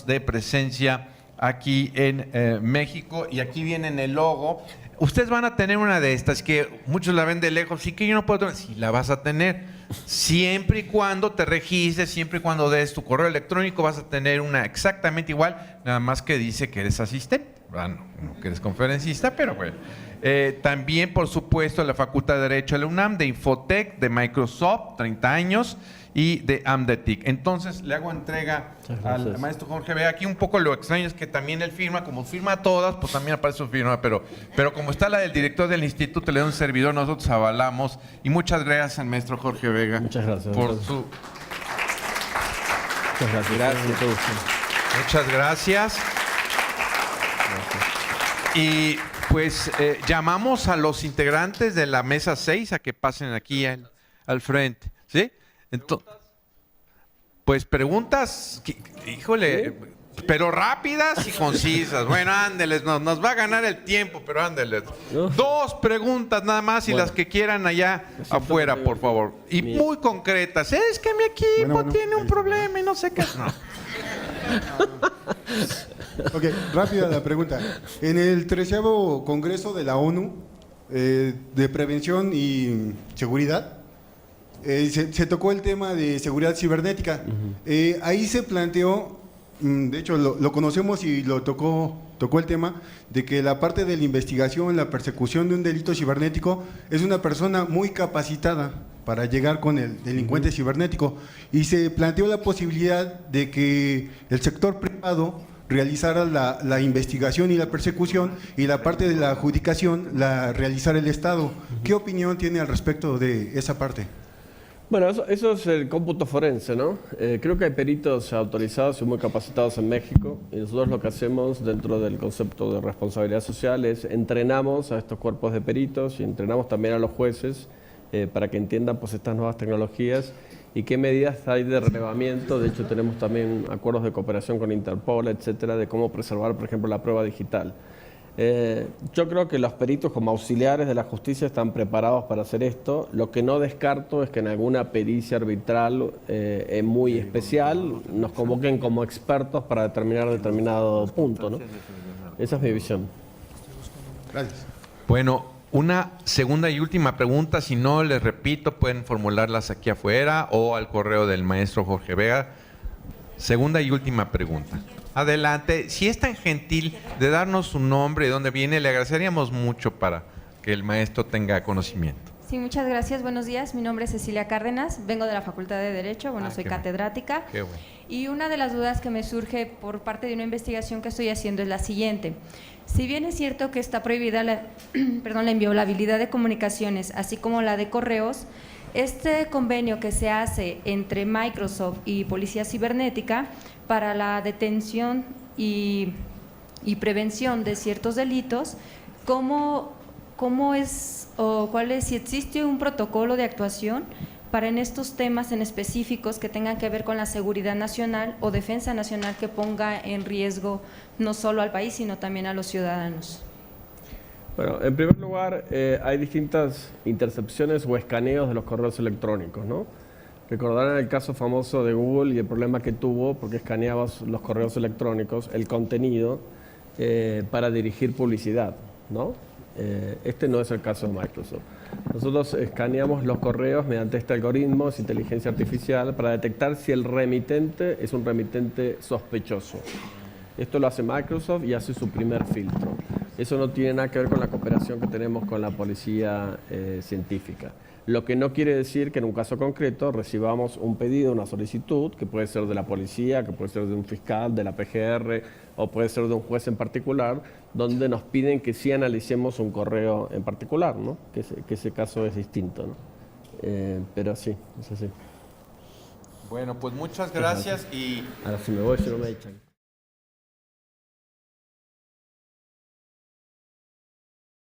S1: de presencia aquí en México, y aquí viene en el logo. Ustedes van a tener una de estas que muchos la ven de lejos, sí que yo no puedo tener. Sí, la vas a tener. Siempre y cuando te registres, siempre y cuando des tu correo electrónico, vas a tener una exactamente igual, nada más que dice que eres asistente. No que eres conferencista, pero bueno. También, por supuesto, la Facultad de Derecho de la UNAM, de Infotec, de Microsoft, 30 años, y de AMDETIC. Entonces, le hago entrega al maestro Jorge Vega. Aquí un poco lo extraño es que también él firma, como firma todas, pues también aparece su firma, pero como está la del director del instituto, le da un servidor, nosotros avalamos. Y muchas gracias al maestro Jorge Vega.
S2: Muchas gracias.
S1: Por su... Muchas gracias. Muchas gracias. Y pues llamamos a los integrantes de la mesa 6 a que pasen aquí al frente. ¿Sí? Entonces, pues preguntas, híjole, pero rápidas y concisas. Bueno, ándeles, nos va a ganar el tiempo, pero ándeles. 2 preguntas nada más y las que quieran allá afuera, por favor. Y muy concretas. Es que mi equipo tiene un problema y no sé qué. No.
S4: Ok, rápida la pregunta. En el 13º Congreso de la ONU de Prevención y Seguridad, se tocó el tema de seguridad cibernética. Ahí se planteó, de hecho lo conocemos y lo tocó el tema de que la parte de la investigación, la persecución de un delito cibernético es una persona muy capacitada para llegar con el delincuente cibernético, y se planteó la posibilidad de que el sector privado realizara la investigación y la persecución, y la parte de la adjudicación la realizara el Estado. ¿Qué opinión tiene al respecto de esa parte?
S2: Bueno, eso es el cómputo forense, ¿no? Creo que hay peritos autorizados y muy capacitados en México, y nosotros lo que hacemos dentro del concepto de responsabilidad social es entrenamos a estos cuerpos de peritos y entrenamos también a los jueces para que entiendan pues estas nuevas tecnologías y qué medidas hay de relevamiento. De hecho, tenemos también acuerdos de cooperación con Interpol, etcétera, de cómo preservar, por ejemplo, la prueba digital. Yo creo que los peritos como auxiliares de la justicia están preparados para hacer esto. Lo que no descarto es que en alguna pericia arbitral muy especial nos convoquen como expertos para determinar determinado punto, ¿no? Esa es mi visión.
S4: Gracias.
S1: Bueno, una segunda y última pregunta, si no les repito, pueden formularlas aquí afuera o al correo del maestro Jorge Vega. Segunda y última pregunta. Adelante, si es tan gentil de darnos su nombre y dónde viene, le agradeceríamos mucho para que el maestro tenga conocimiento.
S5: Sí, muchas gracias. Buenos días. Mi nombre es Cecilia Cárdenas. Vengo de la Facultad de Derecho. Bueno, soy
S1: qué bueno.
S5: catedrática.
S1: Qué bueno.
S5: Y una de las dudas que me surge por parte de una investigación que estoy haciendo es la siguiente. Si bien es cierto que está prohibida la inviolabilidad de comunicaciones, así como la de correos, este convenio que se hace entre Microsoft y Policía Cibernética para la detención y prevención de ciertos delitos, ¿cómo es o cuál es, si existe un protocolo de actuación para en estos temas en específicos que tengan que ver con la seguridad nacional o defensa nacional que ponga en riesgo no solo al país, sino también a los ciudadanos?
S2: Bueno, en primer lugar, hay distintas intercepciones o escaneos de los correos electrónicos, ¿no? Recordarán el caso famoso de Google y el problema que tuvo porque escaneaba los correos electrónicos, el contenido, para dirigir publicidad, ¿no? Este no es el caso de Microsoft. Nosotros escaneamos los correos mediante este algoritmo de inteligencia artificial para detectar si el remitente es un remitente sospechoso. Esto lo hace Microsoft y hace su primer filtro. Eso no tiene nada que ver con la cooperación que tenemos con la policía científica. Lo que no quiere decir que en un caso concreto recibamos un pedido, una solicitud, que puede ser de la policía, que puede ser de un fiscal, de la PGR, o puede ser de un juez en particular, donde nos piden que sí analicemos un correo en particular, ¿no? Que ese caso es distinto, ¿no? Pero sí, es así.
S1: Bueno, pues muchas gracias y...
S2: Ahora si me voy, si no me echan.